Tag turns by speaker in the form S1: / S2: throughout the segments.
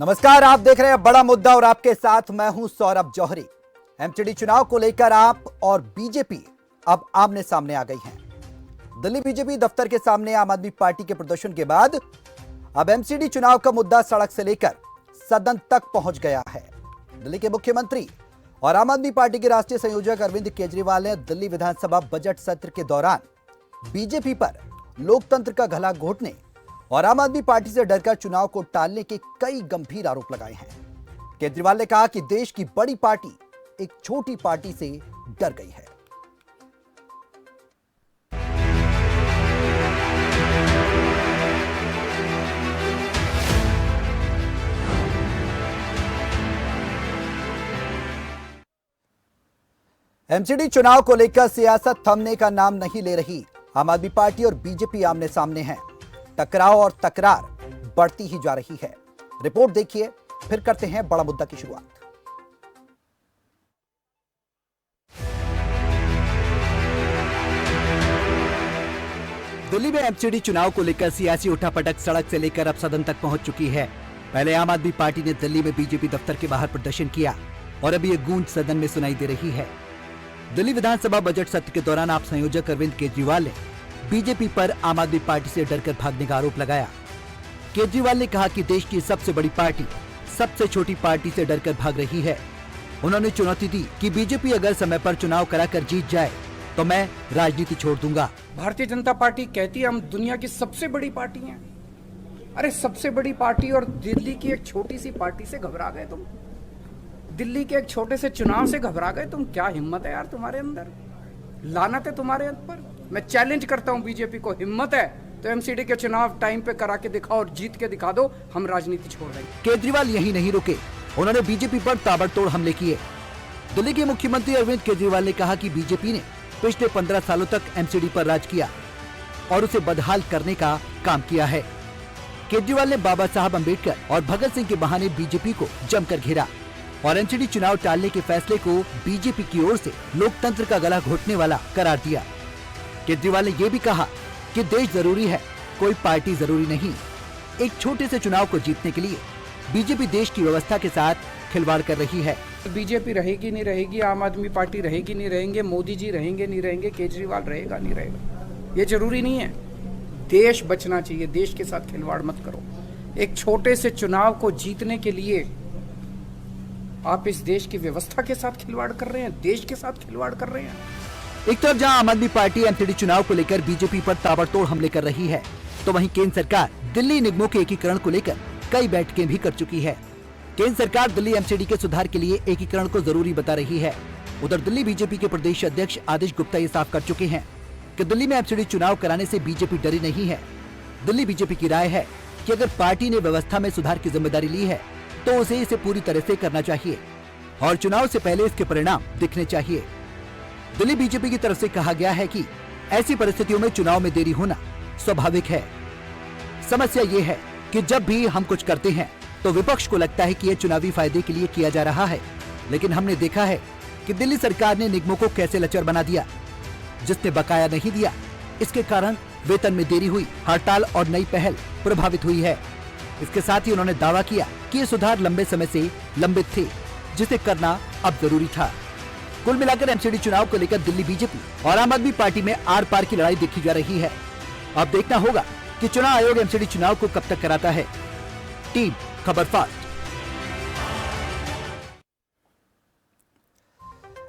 S1: नमस्कार, आप देख रहे हैं बड़ा मुद्दा और आपके साथ मैं हूं सौरभ जौहरी। एमसीडी चुनाव को लेकर आप और बीजेपी अब आमने सामने आ गई हैं। दिल्ली बीजेपी दफ्तर के सामने आम आदमी पार्टी के प्रदर्शन के बाद अब एमसीडी चुनाव का मुद्दा सड़क से लेकर सदन तक पहुंच गया है। दिल्ली के मुख्यमंत्री और आम आदमी पार्टी के राष्ट्रीय संयोजक अरविंद केजरीवाल ने दिल्ली विधानसभा बजट सत्र के दौरान बीजेपी पर लोकतंत्र का गला घोटने और आम आदमी पार्टी से डरकर चुनाव को टालने के कई गंभीर आरोप लगाए हैं। केजरीवाल ने कहा कि देश की बड़ी पार्टी एक छोटी पार्टी से डर गई है। एमसीडी चुनाव को लेकर सियासत थमने का नाम नहीं ले रही। आम आदमी पार्टी और बीजेपी आमने सामने हैं। टकराव और तकरार बढ़ती ही जा रही है। रिपोर्ट देखिए, फिर करते हैं बड़ा मुद्दा की शुरुआत। दिल्ली में एमसीडी चुनाव को लेकर सियासी उठापटक सड़क से लेकर अब सदन तक पहुंच चुकी है। पहले आम आदमी पार्टी ने दिल्ली में बीजेपी दफ्तर के बाहर प्रदर्शन किया और अब ये गूंज सदन में सुनाई दे रही है। दिल्ली विधानसभा बजट सत्र के दौरान आप संयोजक अरविंद केजरीवाल ने बीजेपी पर आम आदमी पार्टी से डरकर भागने का आरोप लगाया। केजरीवाल ने कहा कि देश की सबसे बड़ी पार्टी सबसे छोटी पार्टी से डरकर भाग रही है। उन्होंने चुनौती दी कि बीजेपी अगर समय पर चुनाव कराकर जीत जाए तो मैं राजनीति छोड़ दूंगा।
S2: भारतीय जनता पार्टी कहती है हम दुनिया की सबसे बड़ी पार्टी हैं। अरे सबसे बड़ी पार्टी और दिल्ली की एक छोटी सी पार्टी से घबरा गए तुम? दिल्ली के एक छोटे से चुनाव से घबरा गए तुम? क्या हिम्मत है यार तुम्हारे अंदर, लानत है तुम्हारे ऊपर। मैं चैलेंज करता हूं बीजेपी को, हिम्मत है तो एमसीडी के चुनाव टाइम पे करा के दिखाओ और जीत के दिखा दो, हम राजनीति छोड़ रहे हैं।
S1: केजरीवाल यही नहीं रुके, उन्होंने बीजेपी पर ताबड़तोड़ हमले किए। दिल्ली के मुख्यमंत्री अरविंद केजरीवाल ने कहा कि बीजेपी ने पिछले 15 सालों तक एमसीडी पर राज किया और उसे बदहाल करने का काम किया है। केजरीवाल ने बाबा साहब अम्बेडकर और भगत सिंह के बहाने बीजेपी को जमकर घेरा और एमसीडी चुनाव टालने के फैसले को बीजेपी की ओर से लोकतंत्र का गला घोटने वाला करार दिया। केजरीवाल ने यह भी कहा कि देश जरूरी है, कोई पार्टी जरूरी नहीं। एक छोटे से चुनाव को जीतने के लिए बीजेपी देश की व्यवस्था के साथ खिलवाड़ कर रही है।
S2: बीजेपी रहेगी नहीं रहेगी, आम आदमी पार्टी रहेगी नहीं रहेंगे, मोदी जी रहेंगे नहीं रहेंगे, केजरीवाल रहेगा नहीं रहेगा, ये जरूरी नहीं है। देश बचना चाहिए, देश के साथ खिलवाड़ मत करो। एक छोटे से चुनाव को जीतने के लिए आप इस देश की व्यवस्था के साथ खिलवाड़ कर रहे हैं, देश के साथ खिलवाड़ कर रहे हैं।
S1: एक तरफ जहां आम आदमी पार्टी एमसीडी चुनाव को लेकर बीजेपी पर ताबड़तोड़ हमले कर रही है, तो वहीं केंद्र सरकार दिल्ली निगमों के एकीकरण को लेकर कई बैठकें भी कर चुकी है। केंद्र सरकार दिल्ली एमसीडी के सुधार के लिए एकीकरण को जरूरी बता रही है। उधर दिल्ली बीजेपी के प्रदेश अध्यक्ष आदेश गुप्ता ये साफ कर चुके हैं कि दिल्ली में एमसीडी चुनाव कराने से बीजेपी डरी नहीं है। दिल्ली बीजेपी की राय है कि अगर पार्टी ने व्यवस्था में सुधार की जिम्मेदारी ली है तो उसे इसे पूरी तरह से करना चाहिए और चुनाव से पहले इसके परिणाम दिखने चाहिए। दिल्ली बीजेपी की तरफ से कहा गया है कि ऐसी परिस्थितियों में चुनाव में देरी होना स्वाभाविक है। समस्या ये है कि जब भी हम कुछ करते हैं तो विपक्ष को लगता है कि यह चुनावी फायदे के लिए किया जा रहा है, लेकिन हमने देखा है कि दिल्ली सरकार ने निगमों को कैसे लचर बना दिया। जिसने बकाया नहीं दिया, इसके कारण वेतन में देरी हुई, हड़ताल और नई पहल प्रभावित हुई है। इसके साथ ही उन्होंने दावा किया कि ये सुधार लंबे समय से लंबित थे, जिसे करना अब जरूरी था। कुल मिलाकर एमसीडी चुनाव को लेकर दिल्ली बीजेपी और आम आदमी पार्टी में आर पार की लड़ाई देखी जा रही है। अब देखना होगा कि चुनाव आयोग एमसीडी चुनाव को कब तक कराता है। टीम खबर फास्ट।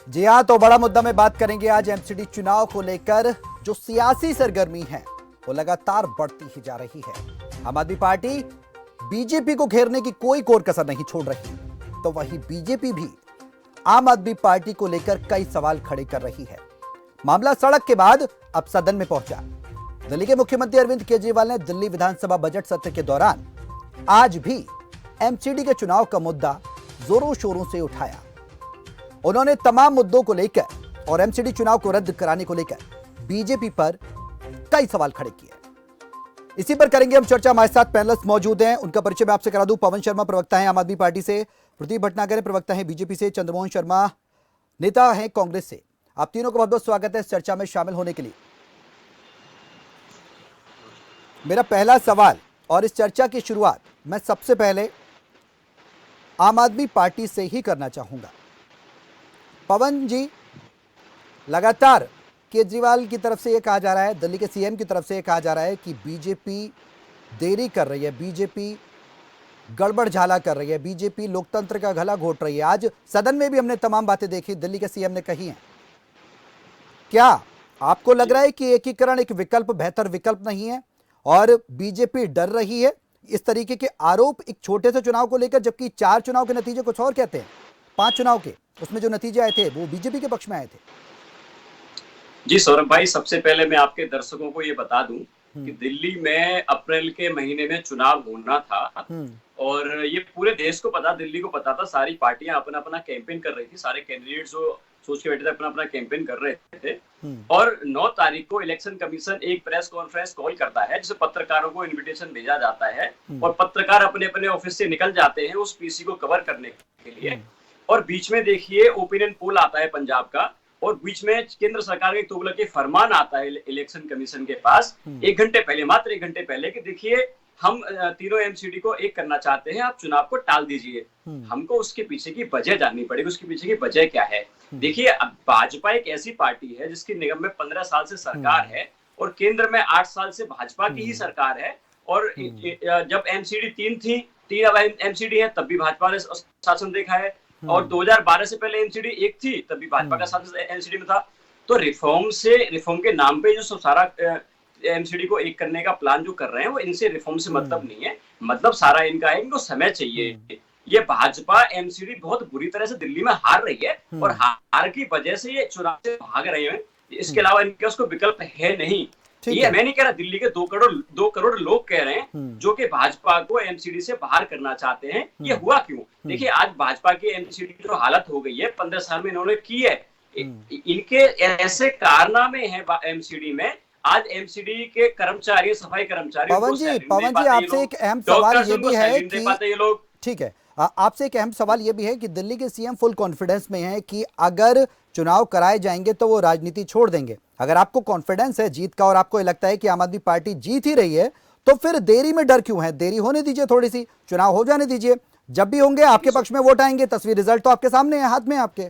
S1: जी हाँ, तो बड़ा मुद्दा में बात करेंगे आज एमसीडी चुनाव को लेकर। जो सियासी सरगर्मी है वो लगातार बढ़ती ही जा रही है। आम आदमी पार्टी बीजेपी को घेरने की कोई कोर कसर नहीं छोड़ रही, तो वहीं बीजेपी भी आम आदमी पार्टी को लेकर कई सवाल खड़े कर रही है। मामला सड़क के बाद अब सदन में पहुंचा। दिल्ली के मुख्यमंत्री अरविंद केजरीवाल ने दिल्ली विधानसभा बजट सत्र के दौरान आज भी एमसीडी के चुनाव का मुद्दा जोरों शोरों से उठाया। उन्होंने तमाम मुद्दों को लेकर और एमसीडी चुनाव को रद्द कराने को लेकर बीजेपी पर कई सवाल खड़े किए। इसी पर करेंगे हम चर्चा। हमारे साथ पैनलिस्ट मौजूद हैं, उनका परिचय मैं आपसे करा दूं। पवन शर्मा प्रवक्ता हैं आम आदमी पार्टी से, प्रदीप भटनागर प्रवक्ता हैं बीजेपी से, चंद्रमोहन शर्मा नेता हैं कांग्रेस से। आप तीनों का बहुत बहुत स्वागत है इस चर्चा में शामिल होने के लिए। मेरा पहला सवाल और इस चर्चा की शुरुआत मैं सबसे पहले आम आदमी पार्टी से ही करना चाहूंगा। पवन जी, लगातार केजरीवाल की तरफ से यह कहा जा रहा है, दिल्ली के सीएम की तरफ से यह कहा जा रहा है कि बीजेपी देरी कर रही है, बीजेपी गड़बड़ झाला कर रही है, बीजेपी लोकतंत्र का गला घोट रही है। आज सदन में भी हमने तमाम बातें देखी, दिल्ली के सीएम ने कही हैं। क्या आपको लग रहा है कि एकीकरण एक विकल्प, बेहतर विकल्प नहीं है और बीजेपी डर रही है? इस तरीके के आरोप एक छोटे से चुनाव को लेकर, जबकि 4 चुनाव के नतीजे कुछ और कहते हैं। 5 चुनाव के उसमें जो नतीजे आए थे वो बीजेपी के पक्ष में आए थे।
S3: जी सौरभ भाई, सबसे पहले मैं आपके दर्शकों को ये बता दूं कि दिल्ली में अप्रैल के महीने में चुनाव होना था और ये पूरे देश को पता, दिल्ली को पता था। सारी पार्टियां अपना अपना कैंपेन कर रही थी, सारे कैंडिडेट्स जो सोच के बैठे थे अपना अपना कैंपेन कर रहे थे। और 9 तारीख को इलेक्शन कमीशन एक प्रेस कॉन्फ्रेंस कॉल करता है जिसे पत्रकारों को इन्विटेशन भेजा जाता है और पत्रकार अपने अपने ऑफिस से निकल जाते हैं उस पीसी को कवर करने के लिए। और बीच में देखिए ओपिनियन पोल आता है पंजाब का और बीच में केंद्र सरकार के तुगलक के फरमान आता है इलेक्शन कमीशन के पास 1 घंटे पहले, मात्र 1 घंटे पहले, कि देखिए हम तीनों एमसीडी को एक करना चाहते हैं, आप चुनाव को टाल दीजिए। हमको उसके पीछे की वजह जाननी पड़ेगी, उसके पीछे की वजह क्या है। देखिए, अब भाजपा एक ऐसी पार्टी है जिसकी निगम में 15 साल से सरकार है और केंद्र में 8 साल से भाजपा की ही सरकार है। और जब एमसीडी 3 थी, 3 अब एमसीडी है, तब भी भाजपा ने शासन देखा है। और 2012 से पहले एमसीडी 1 थी, तब भी भाजपा का शासन एमसीडी में था। तो रिफॉर्म के नाम पे जो सारा एमसीडी को एक करने का प्लान जो कर रहे हैं वो इनसे रिफॉर्म से मतलब नहीं है। मतलब सारा इनका है, इनको समय चाहिए। ये भाजपा एमसीडी बहुत बुरी तरह से दिल्ली में हार रही है और हार की वजह से ये चुनाव से भाग रहे हैं। इसके अलावा इनके उसको विकल्प है नहीं। ये मैं नहीं कह रहा, दिल्ली के 2 करोड़ लोग कह रहे हैं जो कि भाजपा को एमसीडी से बाहर करना चाहते हैं। ये हुआ क्यों? देखिए, आज भाजपा की एमसीडी की जो हालत हो गई है 15 साल में इन्होंने की है, इनके ऐसे कारनामे हैं एमसीडी में। आज एमसीडी के कर्मचारी, सफाई कर्मचारी,
S1: पवन जी आपसे एक अहम सवाल ये भी है कि ये लोग, ठीक है, आपसे एक अहम सवाल ये भी है कि दिल्ली के सीएम फुल कॉन्फिडेंस में है कि अगर चुनाव कराए जाएंगे तो वो राजनीति छोड़ देंगे। अगर आपको कॉन्फिडेंस है जीत का और आपको लगता है कि आम आदमी पार्टी जीत ही रही है, तो फिर देरी में डर क्यों है? देरी होने दीजिए, थोड़ी सी चुनाव हो जाने दीजिए, जब भी होंगे आपके पक्ष में वोट आएंगे। तस्वीर रिजल्ट तो आपके सामने है, हाथ में आपके।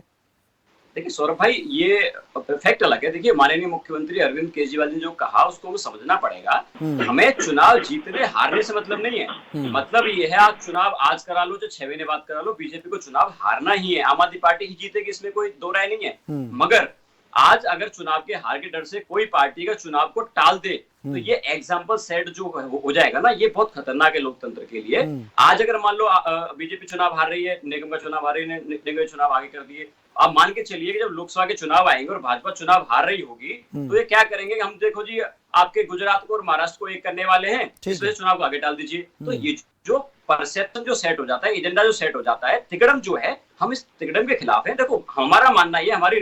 S3: देखिए सौरभ भाई, ये फैक्ट अलग है। देखिए, माननीय मुख्यमंत्री अरविंद केजरीवाल ने जो कहा उसको हमें समझना पड़ेगा। हमें चुनाव जीतने हारने से मतलब नहीं है। मतलब ये है, आप चुनाव आज करा लो, जो 6 महीने बाद करा लो, बीजेपी को चुनाव हारना ही है। आम आदमी पार्टी ही जीतेगी, इसमें कोई दो राय नहीं है। मगर आज अगर चुनाव के हार के डर से कोई पार्टी का चुनाव को टाल दे तो ये एग्जाम्पल सेट जो हो जाएगा ना, ये बहुत खतरनाक है लोकतंत्र के लिए। आज अगर मान लो बीजेपी चुनाव हार रही है, निगम का चुनाव हार रही है, निगम के चुनाव आगे कर दिए, आप मान के चलिए कि जब लोकसभा के चुनाव आएंगे और भाजपा चुनाव हार रही होगी तो ये क्या करेंगे कि हम देखो जी आपके गुजरात को और महाराष्ट्र को एक करने वाले हैं, इस वजह से चुनाव को आगे डाल दीजिए। तो ये जो परसेप्शन जो सेट हो जाता है, एजेंडा जो सेट हो जाता है, तिकड़म जो है, हम इस तिकड़म के खिलाफ हैं। देखो, हमारा मानना ये, हमारी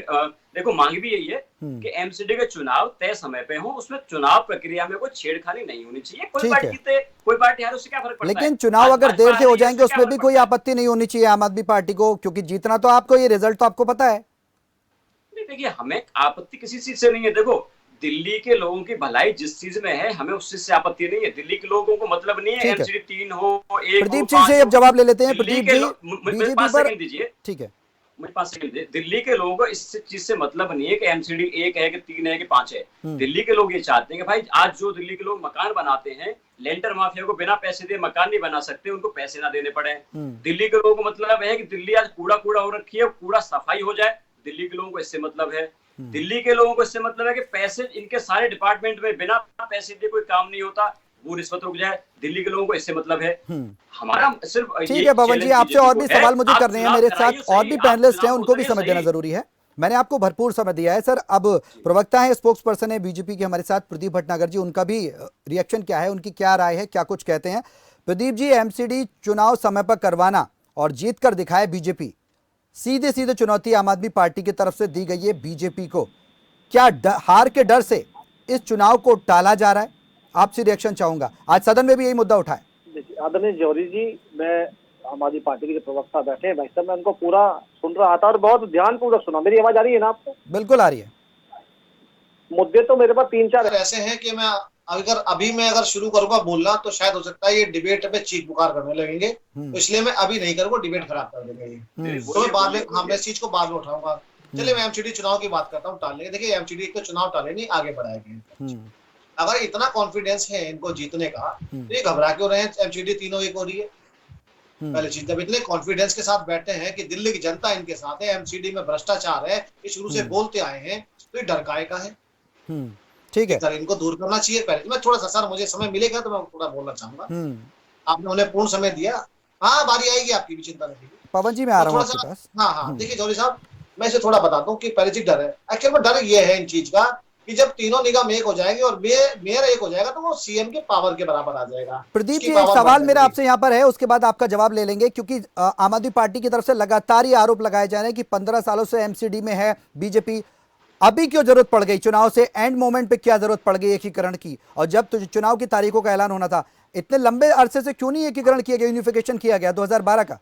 S3: देखो मांग भी यही है कि एमसीडी के चुनाव तय समय पे हो, उसमें चुनाव प्रक्रिया में कोई छेड़खानी नहीं होनी चाहिए। कोई पार्टी जीते, कोई पार्टी हारे, उससे क्या फर्क पड़ता है?
S1: लेकिन चुनाव अगर देर से हो जाएंगे उसमें भी कोई आपत्ति नहीं होनी चाहिए आम आदमी पार्टी को, क्योंकि जीतना तो आपको, ये रिजल्ट तो आपको पता है।
S3: देखिए, हमें आपत्ति किसी चीज से नहीं है। देखो, दिल्ली के लोगों की भलाई जिस चीज में है, हमें उस चीज से आपत्ति नहीं है। दिल्ली के लोगों को मतलब नहीं है एमसीडी 3 हो, 1 हो,
S1: प्रदीप जी से अब जवाब ले लेते हैं। प्रदीप जी,
S3: मुझे 5 सेकंड दीजिए।
S1: ठीक है,
S3: मुझे 5 सेकंड दीजिए। दिल्ली के लोगों को इस चीज से मतलब नहीं है कि एमसीडी 1 है कि 3 है कि 5 है। दिल्ली के लोग ये चाहते हैं कि भाई, आज जो दिल्ली के लोग मकान बनाते हैं, लेंटर माफिया को बिना पैसे दिए मकान नहीं बना सकते, उनको पैसे ना देने पड़े। दिल्ली के लोगों को मतलब है कि दिल्ली आज कूड़ा कूड़ा हो रखी है, कूड़ा सफाई हो जाए। दिल्ली के लोगों को इससे मतलब है। दिल्ली के लोगों को इससे मतलब है कि पैसे, इनके सारे डिपार्टमेंट में बिना पैसे दिए कोई काम नहीं होता, वो रिश्वत रुक जाए। दिल्ली के लोगों को इससे मतलब है। हमारा सिर्फ,
S1: ठीक है पवन जी, आपसे और भी सवाल मुझे करने हैं, मेरे साथ और भी पैनलिस्ट हैं, उनको भी समझ देना जरूरी है। मैंने आपको भरपूर समय दिया है सर। अब प्रवक्ता है, स्पोक्स पर्सन है बीजेपी के हमारे साथ प्रदीप भटनागर जी, उनका भी रिएक्शन क्या है, उनकी क्या राय है, क्या कुछ कहते हैं। प्रदीप जी, एमसीडी चुनाव समय पर करवाना और जीत कर दिखाए बीजेपी, सीधे सीधे चुनौती आम आदमी पार्टी की तरफ से दी गई है बीजेपी को। क्या हार के डर से इस चुनाव को टाला जा रहा है? आपसे रिएक्शन चाहूंगा। आज सदन में भी यही मुद्दा उठा है।
S4: देखिए आदरणीय जौहरी जी, मैं आम आदमी पार्टी के जो प्रवक्ता बैठे हैं भाई साहब, मैं उनको पूरा सुन रहा था और बहुत ध्यानपूर्वक सुना। मेरी आवाज आ रही है ना आपको?
S1: बिल्कुल आ रही है।
S4: मुद्दे तो मेरे पास 3-4
S5: ऐसे हैं कि मैं अगर अभी मैं अगर शुरू करूंगा बोलना तो शायद हो सकता है ये डिबेट पे चीख पुकार करने लगेंगे, तो इसलिए मैं अभी नहीं करूंगा, डिबेट खराब कर देंगे ये। तो मैं बाद में, हाँ, मैं इस चीज को बाद में उठाऊंगा। चलिए मैं एमसीडी चुनाव की बात करता हूँ, टालने। देखिए एमसीडी को चुनाव टाले नहीं, आगे बढ़ाएंगे। अगर इतना कॉन्फिडेंस है इनको जीतने का, तो ये घबरा क्यों रहे हैं? एमसीडी तीनों एक हो रही है। पहले चीज, जब इतने कॉन्फिडेंस के साथ बैठे हैं कि दिल्ली की जनता इनके साथ है, एमसीडी में भ्रष्टाचार है, ये शुरू से बोलते आए हैं, तो ये डर काय का है?
S1: ठीक है
S5: सर, इनको दूर करना चाहिए। पहले मैं थोड़ा सा, सर मुझे समय मिलेगा तो मैं थोड़ा बोलना चाहूंगा। आपने उन्हें पूर्ण समय दिया, हाँ बारी आएगी आपकी भी, चिंता नहीं।
S1: पवन जी मैं आ रहा हूँ
S5: आपके पास। हाँ, देखिए जौहरी साहब, मैं इसे थोड़ा बताता हूँ कि पहले चीज डर है। एक्चुअल में डर ये है इन चीज का कि जब तीनों निगम एक हो जाएंगे और मेयर एक हो जाएगा, तो वो सीएम के पावर के बराबर आ जाएगा।
S1: प्रदीप जी, एक सवाल मेरा आपसे यहाँ पर है, उसके बाद आपका जवाब ले लेंगे, क्योंकि आम आदमी पार्टी की तरफ से लगातार ये आरोप लगाए जा रहे हैं कि 15 सालों से एमसीडी में है बीजेपी, अभी क्यों जरूरत पड़ गई? चुनाव से एंड मोमेंट पे क्या जरूरत पड़ गई एकीकरण की? और जब तो चुनाव की तारीखों का ऐलान होना था, इतने लंबे अरसे से क्यों नहीं एकीकरण किया गया, यूनिफिकेशन किया गया 2012 का?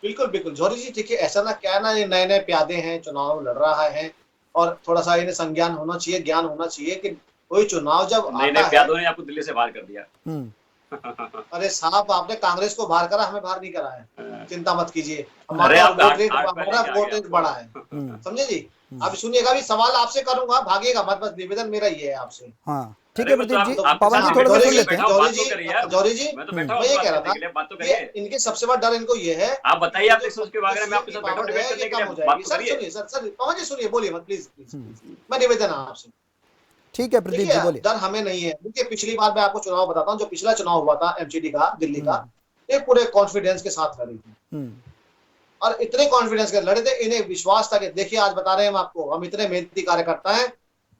S5: बिल्कुल बिल्कुल जौहरी जी, देखिए ऐसा ना, क्या ना, ये नए नए प्यादे हैं, चुनाव लड़ रहा है, और थोड़ा सा इन्हें संज्ञान होना चाहिए, ज्ञान होना चाहिए कि कोई चुनाव जब
S3: नए प्यादों ने आपको दिल्ली से बाहर कर दिया।
S5: अरे साहब, आपने कांग्रेस को बाहर करा, हमें बाहर नहीं करा है, चिंता मत कीजिए।
S3: हमारा
S5: वोट रेट बढ़ा है, समझे जी। अब सुनिएगा, भी सवाल आपसे करूंगा, भागेगा मत, बस निवेदन मेरा ये है आपसे।
S1: हाँ ठीक है प्रदीप जी, पवन जी थोड़ा सा सुन लेते हैं।
S5: जौहरी जी, मैं ये कह रहा था, इनके सबसे बड़ा डर इनको ये है।
S3: आप बताइए, आप इसके बारे में आपके साथ बैठो, डिबेट करने के लिए बात
S5: करिए। सुनिए सर, पवन जी सुनिए, बोलिए मत प्लीज, मैं निवेदन है आपसे।
S1: ठीक है प्रदीप जी बोलिए।
S5: डर हमें नहीं है। देखिए पिछली बार मैं आपको चुनाव बताता हूँ, जो पिछला चुनाव हुआ था एमसीडी का, दिल्ली का, ये पूरे कॉन्फिडेंस के साथ लड़ी थी, और इतने कॉन्फिडेंस के लड़े थे, इन्हें विश्वास था कि देखिए आज बता रहे हैं हम आपको, हम इतने मेहनती कार्यकर्ता हैं,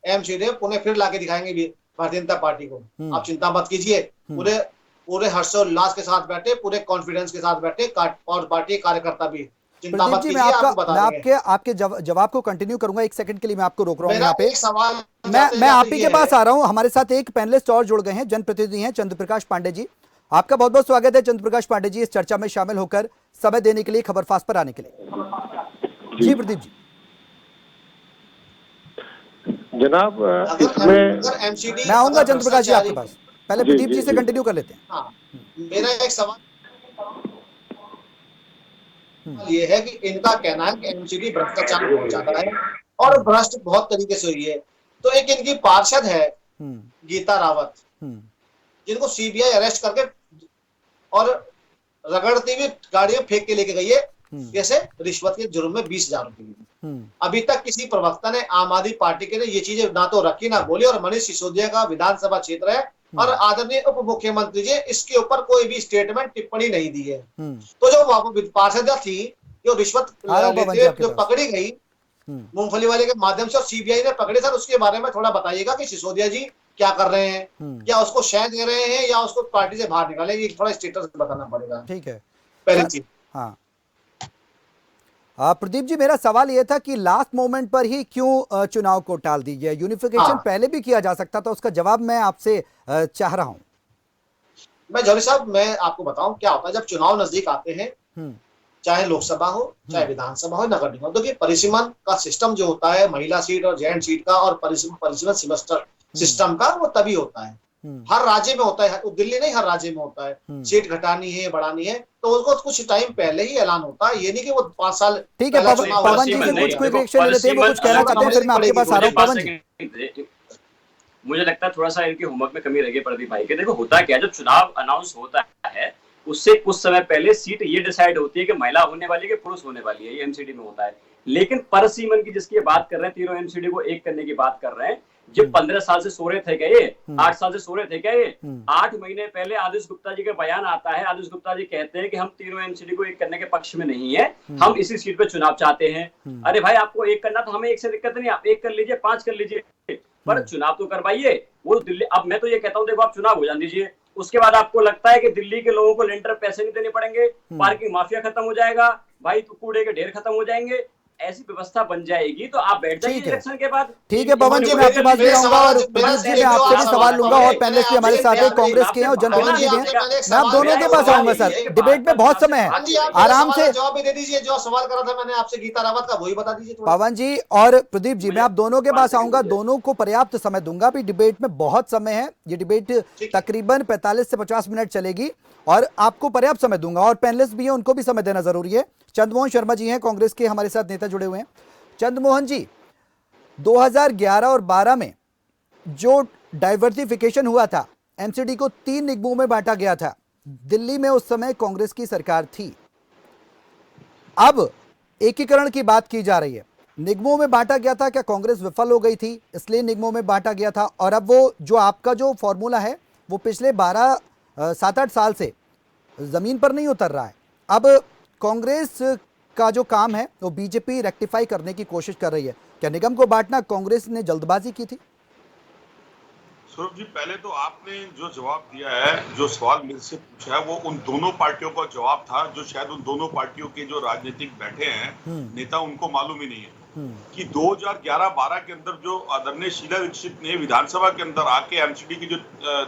S5: एमसीडी पुणे फिर लाके दिखाएंगे भारतीय जनता पार्टी को, आप चिंता मत कीजिए। पूरे हर्षोल्लास के साथ बैठे, पूरे कॉन्फिडेंस के साथ बैठे, और पार्टी कार्यकर्ता भी, चिंता मत कीजिए।
S1: आपके जवाब को कंटिन्यू करूंगा, एक सेकंड के लिए मैं आपको रोक रहा हूं यहाँ पे। सवाल मैं आप ही के पास आ रहा हूं। हमारे साथ एक पैनलिस्ट और जुड़ गए हैं, जनप्रतिनिधि हैं चंद्र प्रकाश पांडे जी। आपका बहुत बहुत स्वागत है चंद्र प्रकाश पांडे जी, इस चर्चा में शामिल होकर समय देने के लिए, खबर फास्ट पर आने के लिए। जी प्रदीप जी।
S6: जनाब,
S5: मैं
S1: आऊंगा चंद्र प्रकाश जी आपके पास, पहले प्रदीप जी से कंटिन्यू कर लेते हैं।
S5: मेरा एक सवाल ये है कि इनका कहना है कि एमसीडी भ्रष्टाचार बहुत ज्यादा है, और भ्रष्ट बहुत तरीके से हुई है। तो एक इनकी पार्षद है गीता रावत, जिनको सीबीआई अरेस्ट करके और रगड़ती हुई गाड़ियां फेंक के लेके गई है, कैसे? रिश्वत के जुर्म में 20,000 रुपए। अभी तक किसी प्रवक्ता ने आम आदमी पार्टी के ने ये चीजें ना तो रखी ना बोली, और मनीष सिसोदिया का विधानसभा क्षेत्र है, और आदरणीय उप मुख्यमंत्री जी इसके ऊपर कोई भी स्टेटमेंट, टिप्पणी नहीं दी है। तो जो पार्षद थी, जो रिश्वत जो पकड़ी गई मूंगफली वाले के माध्यम से, और सीबीआई ने पकड़े, सर उसके बारे में थोड़ा बताइएगा कि सिसोदिया जी क्या कर रहे हैं, क्या उसको शय दे रहे हैं, या उसको पार्टी से बाहर निकाले, ये थोड़ा स्टेटस बताना पड़ेगा।
S1: ठीक है,
S5: पहली चीज।
S1: हाँ प्रदीप जी, मेरा सवाल यह था कि लास्ट मोमेंट पर ही क्यों चुनाव को टाल दीजिए? यूनिफिकेशन पहले भी किया जा सकता था, उसका जवाब मैं आपसे चाह रहा हूं।
S5: मैं जौहरी साहब, मैं आपको बताऊं क्या होता है जब चुनाव नजदीक आते हैं, चाहे लोकसभा हो, चाहे विधानसभा हो, नगर निगम, देखिए परिसीमन का सिस्टम जो होता है, महिला सीट और जेंट सीट का, और परिसीमन सेमेस्टर सिस्टम का, वो तभी होता है, हर राज्य में होता है, दिल्ली नहीं हर राज्य में होता है। सीट घटानी है, बढ़ानी है, तो उसको कुछ टाइम पहले ही ऐलान होता है, ये नहीं कि वो 5 साल।
S1: ठीक है, पवन जी से कुछ क्विक रिएक्शन ले लेते हैं, वो कुछ कहना चाहते हैं, फिर मैं आपके पास आ रहा हूं। पवन जी,
S3: मुझे लगता है थोड़ा सा इनके होमवर्क में कमी रह गई प्रदीप भाई के। देखो होता क्या है, जब चुनाव अनाउंस होता है उससे कुछ समय पहले सीट ये डिसाइड होती है कि महिला होने वाली है कि पुरुष होने वाली है, ये एमसीडी में होता है। लेकिन परसीमन की जिसकी बात कर रहे हैं, तीनों एमसीडी को एक करने की बात कर रहे हैं, जो 15 साल से सो रहे थे क्या ये, 8 साल से सो रहे थे क्या ये? 8 महीने पहले आदित्य गुप्ता जी का बयान आता है, आदित्य गुप्ता जी कहते हैं कि हम तीनों एमसीडी को एक करने के पक्ष में नहीं है, हम इसी सीट पे चुनाव चाहते हैं। अरे भाई, आपको एक करना तो हमें एक से दिक्कत नहीं, आप एक कर लीजिए, 5 कर लीजिए, पर चुनाव तो करवाइए। वो दिल्ली, अब मैं तो ये कहता हूँ, देखो आप चुनाव हो जाने दीजिए, उसके बाद आपको लगता है कि दिल्ली के लोगों को लेंटर पैसे नहीं देने पड़ेंगे, पार्किंग माफिया खत्म हो जाएगा, भाई तो कूड़े के ढेर खत्म हो जाएंगे, ऐसी व्यवस्था बन जाएगी तो आप बैठ जाइए
S1: ठीक है।
S3: इलेक्शन के बाद।
S1: ठीक है पवन जी, मैं आपके पास भी आऊंगा और प्रदीप जी मैं आपसे भी सवाल लूंगा और पैनलिस्ट भी हमारे साथ है, कांग्रेस के हैं और जनप्रतिनिधि भी हैं, मैं आप दोनों के पास आऊंगा सर। डिबेट में बहुत समय है, आराम से
S5: जवाब भी दे दीजिए। जो सवाल करा था मैंने आपसे गीता रावत का, वही बता दीजिए थोड़ा।
S1: पवन जी और प्रदीप जी मैं आप दोनों के पास आऊंगा, दोनों को पर्याप्त समय दूंगा। अभी डिबेट में बहुत समय है, ये डिबेट तकरीबन 45 से 50 मिनट चलेगी और आपको पर्याप्त समय दूंगा और पैनलिस्ट भी हैं, उनको भी समय देना जरूरी है। चंद्रमोहन शर्मा जी हैं, कांग्रेस के हमारे साथ नेता जुड़े हुए हैं। चंद्रमोहन जी, 2011 और 12 में जो डाइवर्सिफिकेशन हुआ था, एमसीडी को 3 निगमों में बांटा गया था, दिल्ली में उस समय कांग्रेस की सरकार थी। अब एकीकरण की बात की जा रही है, निगमों में बांटा गया था, क्या कांग्रेस विफल हो गई थी इसलिए निगमों में बांटा गया था? और अब वो जो आपका जो फॉर्मूला है वो पिछले 7-8 साल से जमीन पर नहीं उतर रहा है। अब कांग्रेस का जो काम है वो बीजेपी रेक्टिफाई करने की कोशिश कर रही है। क्या निगम को बांटना कांग्रेस ने जल्दबाजी की थी?
S6: सौरभ जी, पहले तो आपने जो जवाब दिया है, जो सवाल मेरे से पूछा है, वो उन दोनों पार्टियों का जवाब था जो शायद उन दोनों पार्टियों के जो राजनीतिक बैठे हैं नेता, उनको मालूम ही नहीं है कि 2011-12 के अंदर जो आदरणीय शीला दीक्षित ने विधानसभा के अंदर आके एमसीडी के जो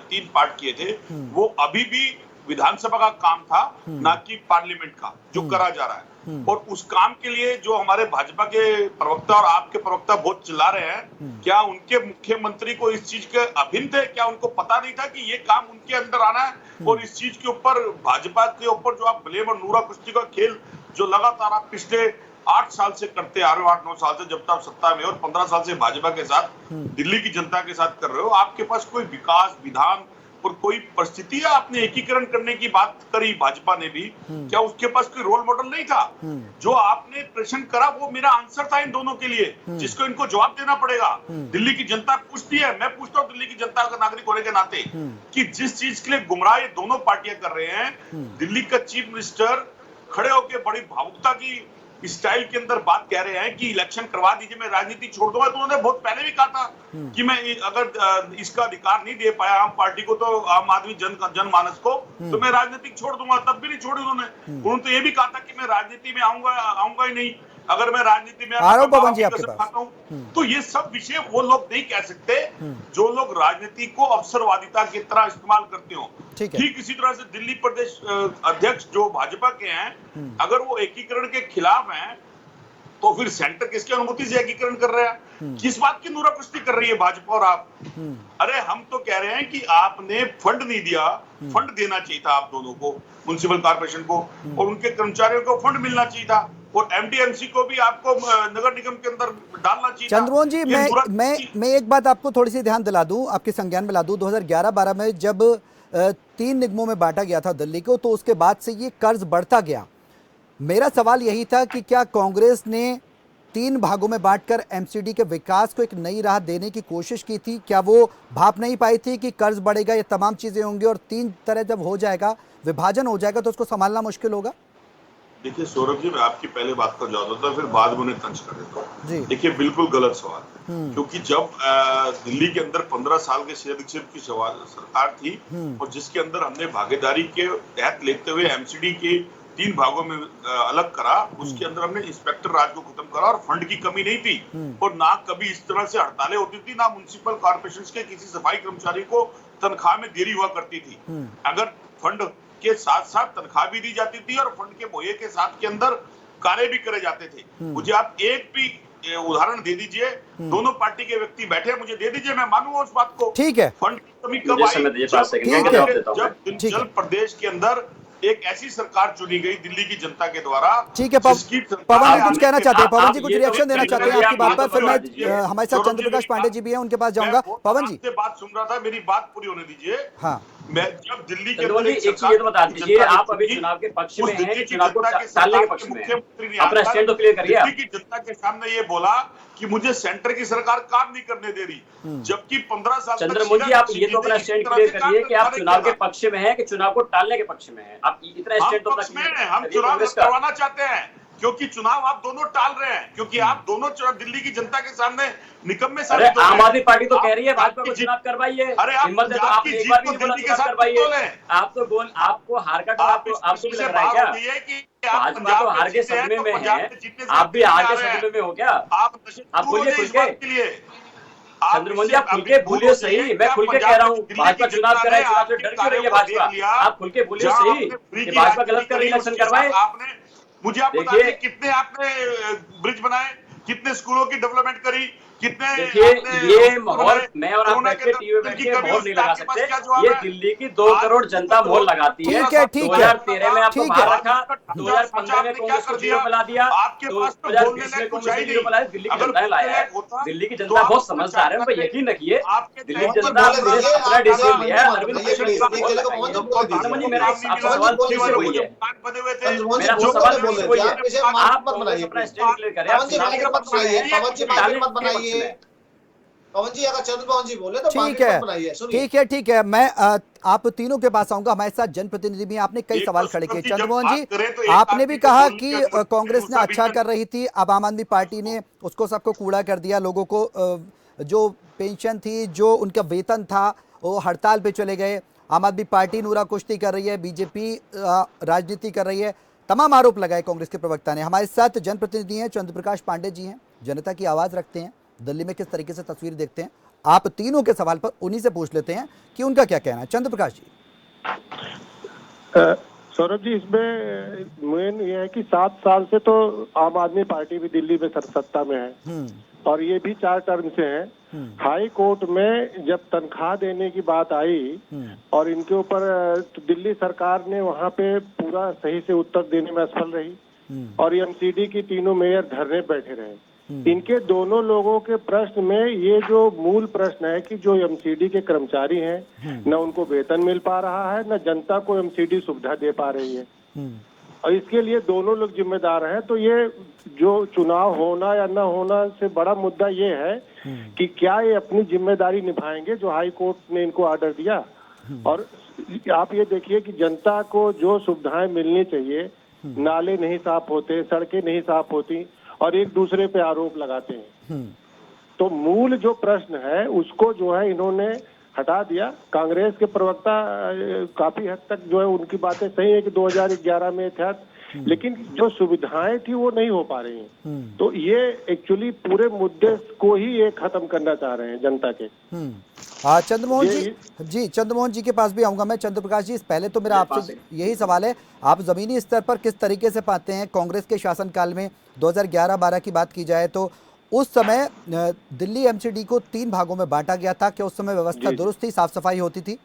S6: 3 पार्ट किए थे, वो अभी भी विधानसभा का काम था, ना कि पार्लियामेंट का जो करा जा रहा है। और उस काम के लिए जो हमारे भाजपा के प्रवक्ता और आपके प्रवक्ता बहुत चिल्ला रहे हैं, क्या उनके मुख्यमंत्री को इस चीज के अभिन्न थे? क्या उनको पता नहीं था कि ये काम उनके अंदर आना है? और इस चीज के ऊपर, भाजपा के ऊपर जो आप ब्लेम और नूरा कुश्ती का खेल जो लगातार आप पिछले 8 साल से करते आ रहे हो, 8-9 साल से, जब तक आप सत्ता में और 15 साल से भाजपा के साथ, दिल्ली की जनता के साथ कर रहे हो, आपके पास कोई विकास विधान और कोई परिस्थिति है? आपने एकीकरण करने की बात करी भाजपा ने भी, क्या उसके पास कोई रोल मॉडल नहीं था? जो आपने प्रश्न करा वो मेरा आंसर था इन दोनों के लिए, जिसको इनको जवाब देना पड़ेगा। दिल्ली की जनता पूछती है, मैं पूछता हूँ दिल्ली की जनता का नागरिक होने के नाते, कि जिस चीज के लिए गुमराह ये दोनों पार्टियां कर रहे हैं, दिल्ली का चीफ मिनिस्टर खड़े होकर बड़ी भावुकता की स्टाइल के अंदर बात कह रहे हैं कि इलेक्शन करवा दीजिए, मैं राजनीति छोड़ दूंगा। तो उन्होंने बहुत पहले भी कहा था कि मैं अगर इसका अधिकार नहीं दे पाया आम पार्टी को, तो आम आदमी जनमानस को, तो मैं राजनीति छोड़ दूंगा। तब भी नहीं छोड़ी उन्होंने तो ये भी कहा था कि मैं राजनीति में आऊंगा ही नहीं, अगर मैं राजनीति में
S1: पवन जी आपके पास।
S6: तो ये सब विषय वो लोग नहीं कह सकते जो लोग राजनीति को अवसरवादिता की तरह इस्तेमाल करते हो। ठीक इसी तरह से दिल्ली प्रदेश अध्यक्ष जो भाजपा के हैं, अगर वो एकीकरण के खिलाफ हैं, तो फिर सेंटर किसकी अनुमति से एकीकरण कर रहा है? किस बात की नूराकुश्ती कर रही है भाजपा और आप? अरे हम तो कह रहे हैं कि आपने फंड नहीं दिया, फंड देना चाहिए था आप दोनों को, म्युनिसिपल कॉर्पोरेशन को और उनके कर्मचारियों को फंड मिलना चाहिए था, और एमडीएमसी को भी आपको नगर निगम के अंदर डालना चाहिए।
S1: चंद्रमोहन जी, मैं एक बात आपको थोड़ी सी ध्यान दिला दूं, आपके संज्ञान में ला दूं। 2011-12 में जब 3 निगमों में बांटा गया था दिल्ली को, तो उसके बाद से ये कर्ज बढ़ता गया। मेरा सवाल यही था कि क्या कांग्रेस ने 3 भागों में बांटकर एमसीडी के विकास को एक नई राह देने की कोशिश की थी? क्या वो भाप नहीं पाई थी कि कर्ज बढ़ेगा, ये तमाम चीजें होंगी और 3 तरह जब हो जाएगा, विभाजन हो जाएगा, तो उसको संभालना मुश्किल होगा?
S6: देखिए सौरभ जी, मैं आपकी पहले बात का जवाब देता हूं, फिर बाद में उन्हें तंज कर देता हूं। देखिए बिल्कुल गलत सवाल, क्योंकि जब दिल्ली के अंदर 15 साल के शीला दीक्षित की सरकार थी और जिसके अंदर हमने भागीदारी के तहत लेते हुए एमसीडी के 3 भागों में अलग करा, उसके अंदर हमने इंस्पेक्टर राज को खत्म करा और फंड की कमी नहीं थी, और ना कभी इस तरह से हड़तालें होती थी, ना म्युनिसिपल कॉर्पोरेशन के किसी सफाई कर्मचारी को तनख्वाह में देरी हुआ करती थी। अगर फंड के साथ साथ तनख्वाह भी दी जाती थी और फंड के बोये के साथ के अंदर कार्य भी करे जाते थे। मुझे आप एक भी उदाहरण दे दीजिए, दोनों पार्टी के व्यक्ति बैठे, मुझे दे दीजिए, मैं मानूंगा उस बात को।
S1: ठीक है,
S6: फंड की कमी कब आई? जब हिमाचल प्रदेश के अंदर एक ऐसी सरकार चुनी गई दिल्ली की जनता के द्वारा।
S1: ठीक है, पवन जी कुछ कहना चाहते हैं, पवन जी कुछ रिएक्शन देना चाहते हैं आपकी बात पर, फिर मैं हमारे साथ चंद्रप्रकाश पांडे जी भी हैं, उनके पास जाऊंगा। पवन जी
S6: बात सुन रहा था, मेरी बात पूरी होने दीजिए।
S1: हाँ,
S6: मैं जब दिल्ली के
S3: अंदर एक चीज तो बता दीजिए, आप अभी चुनाव के पक्ष में हैं, चुनाव को टालने के पक्ष में हैं, अपना स्टैंड तो क्लियर करिए।
S6: दिल्ली की जनता के सामने ये बोला कि मुझे सेंटर की सरकार काम नहीं करने दे रही, जबकि 15 साल
S3: चंद्रमोहन जी, आप ये तो अपना स्टैंड क्लियर करिए कि आप चुनाव के पक्ष में हैं कि चुनाव को टालने के पक्ष में हैं। आप इतना स्टैंड तो
S6: हम चुनाव करवाना चाहते हैं, क्योंकि चुनाव आप दोनों टाल रहे हैं, क्योंकि आप दोनों दिल्ली की जनता के सामने निकम्मे
S3: अरे
S6: साबित हो रहे हैं।
S3: आम आदमी पार्टी तो कह रही है भाजपा को
S6: आपकी
S3: चुनाव करवाइए,
S6: अरे आप
S3: हिम्मत है तो
S6: पंजाब
S3: आपने
S6: की
S3: एक
S6: जीत
S3: बार भी
S6: को
S3: नहीं बोला
S6: दिल्ली के
S3: चुनाव
S6: साथ
S3: करवाइए।
S6: तोलें।
S3: आप तो बोल, आपको हार का
S6: आप
S3: डर
S6: इस
S3: आपको भी
S6: से
S3: लग रहा है
S6: बात
S3: क्या?
S6: होती है कि आप
S3: भाजपा
S6: पंजाब
S3: तो
S6: में
S3: हार के
S6: जीते हैं
S3: सदमे
S6: तो
S3: में
S6: पंजाब
S3: है,
S6: में जीतने से
S3: आप भी
S6: आप
S3: हार के
S6: आ रहे हैं।
S3: सदमे में हो क्या?
S6: आप नशे
S3: आप
S6: दूर हो
S3: बोलिए
S6: जाए
S3: खुल
S6: इस
S3: के।
S6: बात के लिए। आप
S3: चंद्रमोहन जी
S6: इससे
S3: आप खुल
S6: अभी
S3: के
S6: दूर
S3: बोलिए
S6: हो
S3: सही,
S6: जाइए कि
S3: मैं
S6: आप
S3: खुल के
S6: पंजाब
S3: कह रहा
S6: में
S3: हूँ
S6: दिल्ली
S3: भाजपा
S6: की
S3: चुनाव
S6: जनता
S3: कराए,
S6: ने
S3: चुनाव से
S6: आपके
S3: डर क्यों रही है
S6: कार्यों को देख
S3: भाजपा?
S6: लिया।
S3: आप खुल के बोलिए
S6: जहां
S3: सही
S6: आपने फ्री
S3: कि
S6: की
S3: भाजपा
S6: राजनीति
S3: गलत कर रही
S6: करी,
S3: है, इलेक्शन
S6: उसके
S3: करवाए।
S6: साथ आपने मुझे आप बता
S3: देखिए
S6: दीजिए कितने आपने ब्रिज बनाए, कितने स्कूलों की डेवलपमेंट करी, कितने
S3: देखिए
S6: आपने
S3: ये
S6: हॉस्पिटल
S3: माहौल
S6: बनाए।
S3: मैं और आप
S6: कोरोना
S3: बैठ
S6: के
S3: के टीवी
S6: दर्द
S3: बैठ
S6: की
S3: के
S6: कमी,
S3: मोहर नहीं
S6: उसके
S3: लगा
S6: आपके पास
S3: सकते।
S6: क्या जवाब
S3: ये
S6: है?
S3: दिल्ली की 2
S6: आज
S3: करोड़ जनता मोहर लगाती है।
S1: ठीक है, ठीक है,
S3: 2013 में आपको
S1: ठीक
S3: बाहर
S1: है।
S3: रखा,
S6: ढांचा
S3: 2015 में
S6: आपने क्या
S3: कांग्रेस को
S6: कर
S3: जीरो
S6: दिया?
S3: पे ला दिया,
S6: आपके पास तो बोलने
S3: 2020 में
S6: लायक कुछ
S3: कांग्रेस
S6: है
S3: को
S6: ही
S3: जीरो पे
S6: नहीं।
S3: लाया, दिल्ली की
S6: अगर
S3: जनता ने
S6: बोलने
S3: लाया है।
S6: लायक होता
S3: दिल्ली की
S6: तो
S3: जनता
S6: आप
S3: बहुत
S6: अपने
S3: समझदार है,
S6: 4
S3: उन पर
S6: साल
S3: यकीन रखिए।
S6: आपके
S3: दिल्ली की
S6: दायित्व
S5: पवन जी
S3: जनता
S5: बोले
S3: अपने
S5: दीजिए,
S3: अपना
S5: आप
S3: डिसीजन लिया है।
S5: मंत्री
S3: अरविंद
S5: बनाइए
S3: केजरीवाल
S5: प्लीज,
S3: को
S5: एक
S3: बहुत
S5: जगह को
S3: लगाई
S5: पवन
S3: है।
S5: जी बोले
S3: चंद्रमोहन जी
S5: दीजिए।
S3: मेरा
S6: काम नहीं
S3: आपसे
S6: मिला,
S5: पवन जी
S3: सवाल
S5: बोले
S3: फिर से
S6: वाले
S3: वही
S6: मुझे
S3: है,
S6: मकान बने हुए थे।
S5: चंद्रमोहन जी
S3: मेरा आपसे
S5: जो
S3: सवाल
S5: बोले
S3: फिर
S5: बोल
S3: से
S5: रहे
S3: वही
S5: थे,
S3: है।
S5: आप इसे
S3: आप
S5: मत
S3: कांग्रेस
S5: बनाइए
S3: अपना
S5: प्लीज।
S3: स्टैंड क्लियर करें, आप
S5: पवन जी
S3: चुनाव
S5: माइक
S3: के
S5: मत
S3: पक्ष में
S5: बनाइए,
S3: हैं,
S5: पवन जी माइक
S3: टाले
S5: मत
S3: के पक्ष
S5: बनाइए।
S3: में।
S5: पवन जी अगर चंद्रमोहन जी बोले तो
S1: ठीक
S5: माइक
S1: है,
S5: मत बनाइए, सुनिए।
S1: ठीक है, ठीक है। मैं आप तीनों के पास आऊंगा। हमारे साथ जनप्रतिनिधि भी हैं। आपने कई
S6: एक
S1: सवाल
S6: तो
S1: खड़े किए।
S6: सौरभ जी, जब
S1: चंद्रमोहन
S6: बात
S1: जी,
S6: करें तो एक
S1: आपने भी
S6: आदमी को
S1: कहा
S6: बोलने
S1: कि
S6: की अनुमति है,
S1: कांग्रेस ने
S6: दूसरा
S1: अच्छा
S6: बीच में
S1: कर रही थी, अब आम आदमी पार्टी ने उसको सबको कूड़ा कर दिया। लोगों को जो पेंशन थी, जो उनका वेतन था, वो हड़ताल पे चले गए। आम आदमी पार्टी नूरा कुश्ती कर रही है, बीजेपी राजनीति कर रही है। तमाम आरोप लगाए कांग्रेस के प्रवक्ता ने। हमारे साथ जनप्रतिनिधि हैं, चंद्र प्रकाश पांडे जी हैं, जनता की आवाज रखते हैं, दिल्ली में किस तरीके से तस्वीर देखते हैं। आप तीनों के सवाल पर उन्हीं से पूछ लेते हैं कि उनका क्या कहना है। चंद्र प्रकाश जी।
S7: सौरभ जी, इसमें मेन ये है कि 7 साल से तो आम आदमी पार्टी भी दिल्ली में सत्ता में है और ये भी 4 टर्म से है। हाई कोर्ट में जब तनख्वाह देने की बात आई और इनके ऊपर तो दिल्ली सरकार ने वहां पे पूरा सही से उत्तर देने में असफल रही और एमसीडी की तीनों मेयर धरने बैठे रहे। इनके दोनों लोगों के प्रश्न में ये जो मूल प्रश्न है कि जो एमसीडी के कर्मचारी हैं, न उनको वेतन मिल पा रहा है, न जनता को एमसीडी सुविधा दे पा रही है और इसके लिए दोनों लोग जिम्मेदार हैं। तो ये जो चुनाव होना या न होना से बड़ा मुद्दा ये है कि क्या ये अपनी जिम्मेदारी निभाएंगे जो हाई कोर्ट ने इनको ऑर्डर दिया। और आप ये देखिए कि जनता को जो सुविधाएं मिलनी चाहिए, नाले नहीं साफ होते, सड़कें नहीं साफ होती और एक दूसरे पे आरोप लगाते हैं। तो मूल जो प्रश्न है उसको जो है इन्होंने हटा दिया। कांग्रेस के प्रवक्ता काफी हद तक जो है उनकी बातें सही है कि 2011 में था, लेकिन जो सुविधाएं थी वो नहीं हो पा रही हैं। तो ये एक्चुअली पूरे मुद्दे को ही ये खत्म करना चाह रहे हैं जनता के।
S1: चंद्रमोहन जी, चंद्रमोहन जी के पास भी आऊंगा मैं। चंद्र प्रकाश जी, पहले तो मेरा आपसे यही सवाल है, आप जमीनी स्तर पर किस तरीके से पाते हैं कांग्रेस के शासनकाल में 2011-12 की बात की जाए तो उस समय दिल्ली एमसीडी को 3 भागों में बांटा गया था। क्या उस समय व्यवस्था दुरुस्त थी, साफ सफाई होती थी?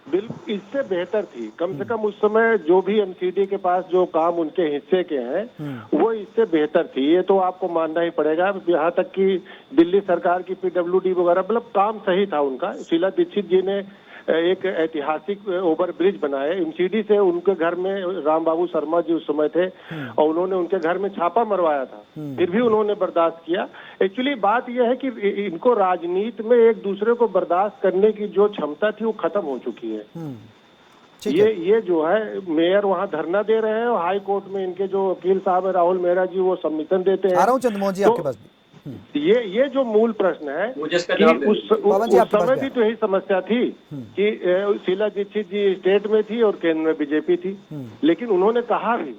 S7: बिल्कुल, इससे बेहतर थी। कम से कम उस समय जो भी एमसीडी के पास जो काम उनके हिस्से के हैं वो इससे बेहतर थी, ये तो आपको मानना ही पड़ेगा। यहाँ तक कि दिल्ली सरकार की पीडब्ल्यूडी वगैरह, मतलब काम सही था उनका। शीला दीक्षित जी ने एक ऐतिहासिक ओवर ब्रिज बनाए एमसीडी से। उनके घर में राम बाबू शर्मा जी उस समय थे और उन्होंने उनके घर में छापा मरवाया था, फिर भी उन्होंने बर्दाश्त किया। एक्चुअली बात यह है कि इनको राजनीति में एक दूसरे को बर्दाश्त करने की जो क्षमता थी वो खत्म हो चुकी है। ये जो है मेयर वहाँ धरना दे रहे हैं और हाई कोर्ट में इनके जो वकील साहब है राहुल मेहरा जी वो सबमिशन देते हैं।
S1: आ रहा हूं चंद्रमोहन जी आपके पास भी।
S7: ये जो मूल प्रश्न है कि उस समय भी तो यही समस्या थी कि शीला दीक्षित जी स्टेट में थी और केंद्र में बीजेपी थी, लेकिन उन्होंने कहा भी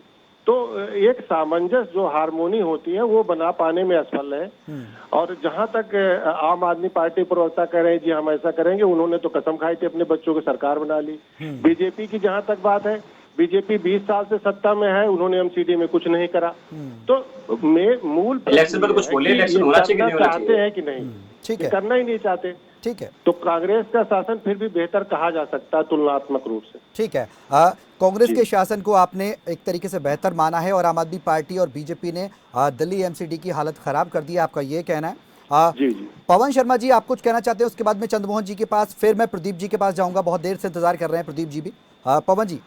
S7: तो एक सामंजस्य जो हारमोनी होती है वो बना पाने में असफल है। और जहां तक आम आदमी पार्टी प्रवक्ता कह रहे हैं जी हम ऐसा करेंगे, उन्होंने तो कसम खाई थी अपने बच्चों की सरकार बना ली। बीजेपी की जहां तक बात है, बीजेपी 20 साल से सत्ता में है, उन्होंने एमसीडी में कुछ नहीं करा। तो मूल
S3: इलेक्शन में तो कुछ बोले, इलेक्शन होना चाहिए कि नहीं होना चाहिए?
S7: चाहते हैं कि नहीं,
S1: ठीक है,
S7: करना ही नहीं चाहते।
S1: ठीक है,
S7: तो कांग्रेस का शासन फिर भी बेहतर कहा जा सकता है तुलनात्मक रूप से।
S1: ठीक है। कांग्रेस के शासन को आपने एक तरीके से बेहतर माना है और आम आदमी पार्टी और बीजेपी ने दिल्ली एमसीडी की हालत खराब कर दी है, आपका ये कहना है।
S7: जी जी।
S1: पवन शर्मा जी, आप कुछ कहना चाहते हैं? उसके बाद में चंद्रमोहन जी के पास, फिर मैं प्रदीप जी के पास जाऊंगा। बहुत देर से इंतजार कर रहे हैं प्रदीप जी भी। पवन जी।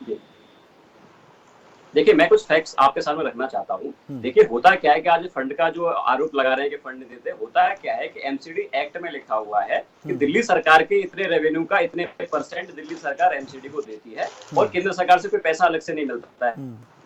S3: देखिए, मैं कुछ फैक्ट्स आपके सामने रखना चाहता हूँ। देखिए, होता क्या है कि आज फंड का जो आरोप लगा रहे हैं कि फंड नहीं देते, होता है क्या है कि एमसीडी एक्ट में लिखा हुआ है कि दिल्ली सरकार के इतने रेवेन्यू का इतने % दिल्ली सरकार एमसीडी को देती है और केंद्र सरकार से कोई पैसा अलग से नहीं मिलता है।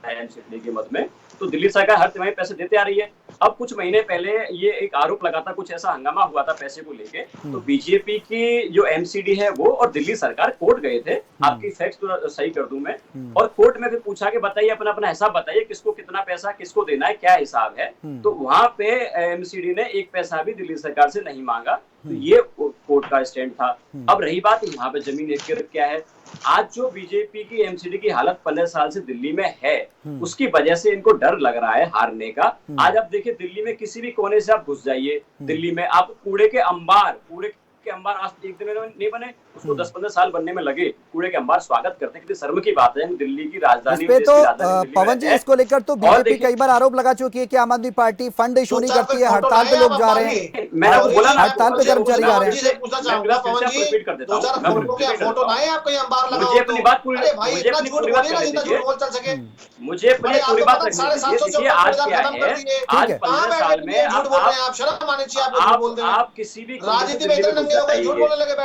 S3: है एमसीडी के मद में, तो दिल्ली सरकार हर तिमाही पैसे देते आ रही है। अब कुछ महीने पहले ये एक आरोप लगा था, कुछ ऐसा हंगामा हुआ था पैसे को लेके, तो बीजेपी की जो एमसीडी है वो और दिल्ली सरकार कोर्ट गए थे। आपकी फैक्ट्स तो सही कर दूं मैं, और कोर्ट में फिर पूछा कि बताइए अपना अपना हिसाब बताइए, किसको कितना पैसा किसको देना है, क्या हिसाब है। तो वहां पे एमसीडी ने एक पैसा भी दिल्ली सरकार से नहीं मांगा। तो ये कोर्ट का स्टैंड था। अब रही बात यहाँ पे जमीन एक क्या है, आज जो बीजेपी की एमसीडी की हालत 15 साल से दिल्ली में है, उसकी वजह से इनको डर लग रहा है हारने का। आज आप देखिए दिल्ली में किसी भी कोने से आप घुस जाइए, दिल्ली में आप कूड़े के अंबार आज एक दिन में नहीं बने, उसको 10-15 साल बनने में लगे। कूड़े के अंबार स्वागत करते हैं, कितनी शर्म की बात है। दिल्ली की राजधानी
S1: इस पे तो पवन जी, इसको लेकर तो बीजेपी कई बार आरोप लगा चुकी है कि आम आदमी पार्टी फंड इशू नहीं करती है, हड़ताल पे लोग जा रहे हैं,
S3: मैंने आपको बोला ना,
S1: हड़ताल पे कर्मचारी जा रहे हैं।
S3: रिपीट कर देता हूं, मुझे अपनी बात पूरी बात देखिए। आज क्या है, आज 15 साल में आप किसी भी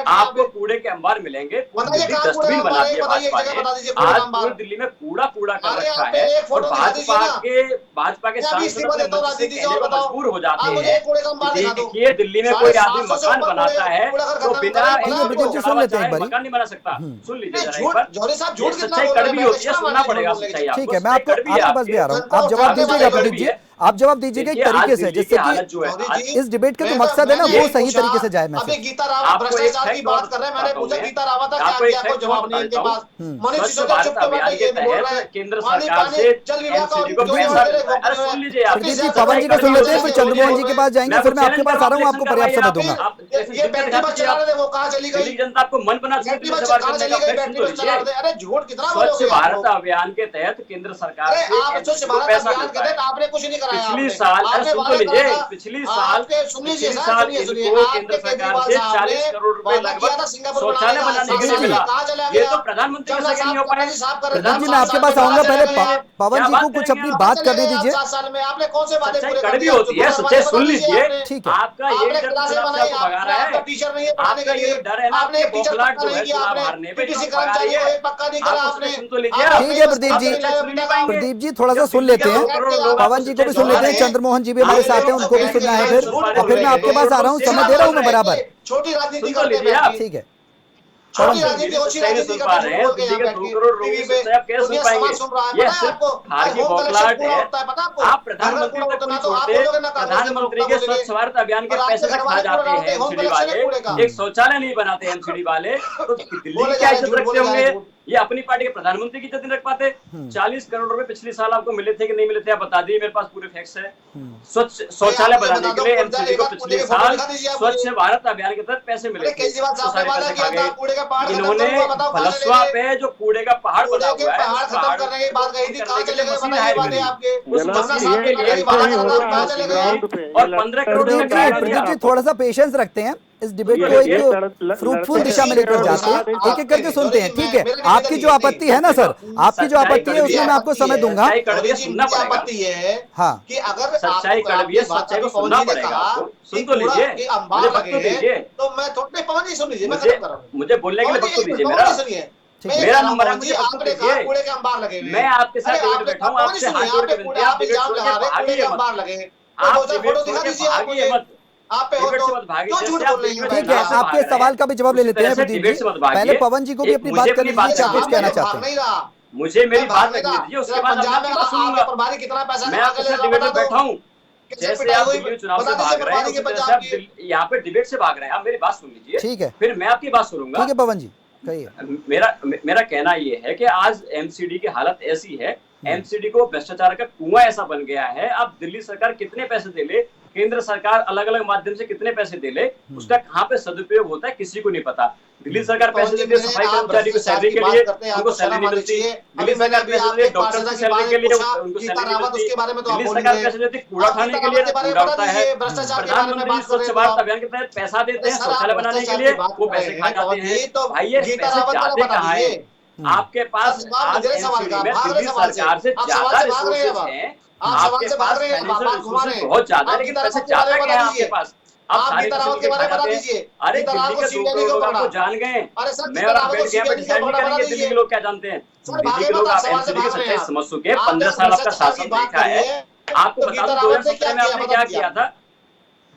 S3: आपको कूड़े के अंबार मिलेंगे, डस्टबिन बना दिया आज पूरी दिल्ली में कूड़ा कर रखा है। और भाजपा के सांसद मजबूर हो जाते हैं। देखिए दिल्ली में कोई आदमी मकान बनाता है तो बिना मकान नहीं बना सकता। सुन लीजिए सच्चाई कड़वी होती है, सुनना पड़ेगा सच्चाई।
S1: ठीक है, मैं आपके पास भी आ रहा हूँ, आप जवाब दीजिएगा प्रदीप जी, आप जवाब दीजिएगा एक तरीके से, जिससे कि इस डिबेट का जो मकसद है ना वो सही तरीके से जाए।
S5: अभी गीता रावत भ्रष्टाचार की बात कर रहे हैं, मैंने पूछा गीता रावत का क्या आपको जवाब नहीं इनके पास। मनीष सिसोदिया चुप के बैठे ये बोल रहे हैं
S3: केंद्र सरकार से
S5: जल विभाग का
S3: सुन लीजिए आप
S1: प्रदीप जी, पवन जी को सुन लेते हैं, फिर चंद्रमोहन जी के पास जाएंगे, फिर मैं आपके पास आ रहा हूँ, आपको पर्याप्त समय दूंगा।
S5: ये बेटी बस चला रहे थे, वो कहाँ चली गई?
S3: जनता आपको मन बना
S5: बेटी बस कहाँ चली गई? बेटी बस चला रहे थे। अरे झूठ कितना बोलोगे?
S3: स्वच्छ भारत अभियान के तहत केंद्र सरकार
S5: से आप स्वच्छ भारत अभियान के तहत आपने कुछ नहीं कराया।
S3: पिछली साल पिछली साल केंद्र सरकार से 40 करोड़ रुपए लगभग शौचालय बनाने के लिए मिला। ये तो प्रधानमंत्री के साथ नहीं हो पाया।
S1: प्रधान जी, मैं आपके पास आऊंगा, पहले पवन जी को कुछ अपनी बात करने दीजिए।
S5: आपने कौन से वादे पूरे
S3: कड़वी होती है, सच्चाई सुन लीजिए।
S1: ठीक है,
S3: आपका ये डर भगा रहा है,
S5: टीचर नहीं है पढ़ाने के लिए,
S3: डर है ना,
S5: आपने बौखलाहट जो है चुनाव हारने पे किसी कर्मचारी को एक पक्का नहीं करा आपने।
S3: सुन तो लीजिए।
S1: ठीक है प्रदीप जी थोड़ा सा सुन लेते हैं, पवन जी को भी सुन लेते हैं, चंद्रमोहन जी भी हमारे साथ हैं, उनको भी सुनना है फिर, और फिर मैं आपके पास आ रहा हूँ, समय दे रहा हूँ मैं बराबर।
S5: छोटी राजनीति करते हैं,
S1: ठीक है,
S5: छोटी राजनीति अच्छी राजनीति कर रहे हैं। टीवी पे दुनिया समाज सुन रहा है, पता है आपको?
S3: आप प्रधानमंत्री तक नहीं छोड़ते, प्रधानमंत्री के स्वच्छ भारत अभियान के पैसे तक खा जाते हैं एमसीडी वाले, एक शौचालय नहीं बनाते एमसीडी वाले, तो दिल्ली की क्या इज्जत रखते होंगे? ये अपनी पार्टी के प्रधानमंत्री की इज्जत नहीं रख पाते। 40 करोड़ रुपए पिछले साल आपको मिले थे कि नहीं मिले थे, आप बता दीजिए, मेरे पास पूरे फैक्ट्स है। स्वच्छ शौचालय बनाने के लिए एमसीडी को पिछले साल स्वच्छ भारत अभियान के तहत पैसे मिले थे, इन्होंने फलस्वा पे जो कूड़े का पहाड़ बना हुआ है, और 15 करोड़
S1: प्रदीप जी थोड़ा सा पेशेंस रखते हैं, इस डिबेट को एक फ्रूटफुल दिशा में लेकर जाते हैं, एक एक करके सुनते हैं। ठीक है, आपकी जो आपत्ति है ना सर, आपकी जो आपत्ति है उसमें मैं आपको समय दूंगा।
S5: आपत्ति है हाँ कि अगर
S3: सच्चाई कड़वी है, सच्चाई को सुनना पड़ेगा। सुन तो लीजिए, मुझे वक्त तो दीजिए,
S5: तो मैं थोड़े पवन जी सुन लीजिए, मैं खत्म कर रहा हूं,
S3: मुझे बोलने के लिए वक्त तो दीजिए। मेरा नंबर है, मुझे आपने कहा कूड़े के अंबार लगे, मैं आपके साथ डिबेट बैठा हूं, आपसे हाथ जोड़ के विनती है, आप डिबेट छोड़ के भागिए मत, आप डिबेट छोड़ के भागिए मत, आप पे हो तो क्यों झूठ बोल रही हैं?
S1: ठीक है, आपके सवाल का भी जवाब ले लेते हैं प्रदीप जी, पहले पवन जी को भी अपनी बात करने दीजिए, क्या कुछ कहना चाहते हैं?
S3: मुझे मेरी बात करने दीजिए, उसके बाद
S5: प्रभारी कितना पैसा
S3: मैं आपके साथ डिबेट में बैठा हूं। जैसे आप दिल्ली चुनाव से भाग रहे हैं, जैसे आप यहाँ पे डिबेट से भाग रहे हैं, आप मेरी बात सुन लीजिए,
S1: ठीक है,
S3: फिर मैं आपकी बात सुनूंगा।
S1: ठीक है पवन जी, कहिए।
S3: मेरा कहना ये है कि आज एमसीडी की हालत ऐसी है, एमसीडी को भ्रष्टाचार का कुआं ऐसा बन गया है। अब दिल्ली सरकार कितने पैसे दे ले, केंद्र सरकार अलग अलग माध्यम से कितने पैसे दे ले, उसका कहाँ पे सदुपयोग होता है किसी को नहीं पता। दिल्ली सरकार पैसे देती है सफाई कर्मचारी को सैलरी के लिए, उनको सैलरी नहीं मिलती। दिल्ली सरकार पैसे देती है डॉक्टर की सैलरी के लिए, उनको सैलरी नहीं मिलती। दिल्ली सरकार पैसे देती है कूड़ा उठाने के लिए, कूड़ा उठता है। प्रधानमंत्री स्वच्छ भारत अभियान के तहत पैसा देते हैं शौचालय बनाने के लिए, वो पैसे खा जाते हैं। भाई ये पैसे जाते कहाँ है? आपके पास आज एमसीडी में दिल्ली सरकार से ज्यादा रिसोर्सेज हैं, आपके पास फाइनेंशियल रिसोर्सेज बहुत ज्यादा है, लेकिन पैसे जाता क्या है आपके पास?
S5: आप
S3: सारे
S5: गीता
S3: किस्म
S5: रावत के बारे में बता दीजिए।
S3: अरे
S5: गीता
S3: दिल्ली
S5: रावत
S3: के
S5: को
S3: दो
S5: सीबीआई ने
S3: करोड़
S5: क्यों
S3: लोग
S5: पकड़ा?
S3: आपको जान गए।
S5: अरे सर,
S3: मैं
S5: गीता
S3: और आप
S5: रावत को
S3: बैठ के यहाँ पे
S5: सीबीआई ने
S3: डिसाइड
S5: क्यों
S3: नहीं
S5: पकड़ा? बता
S3: करेंगे दिल्ली
S5: दीजिए।
S3: के लोग क्या जानते हैं।
S5: सर
S3: दिल्ली
S5: भागे
S3: के लोग
S5: मत, आप
S3: आप
S5: सवाल से
S3: एमसीडी की
S5: भाग रहे हैं।
S3: सच्चाई
S5: आप
S3: समझ चुके हैं।
S5: आपने
S3: 15 साल आपका
S5: भ्रष्टाचार की
S3: शासन
S5: बात
S3: देखा
S5: करी
S3: है।
S5: है,
S3: आपको
S5: तो
S3: बता
S5: गीता
S3: दूं
S5: रावत ने क्या
S3: 2017 में
S5: किया?
S3: आपने
S5: बता
S3: क्या
S5: दीजिए
S3: किया
S5: आप।
S3: था।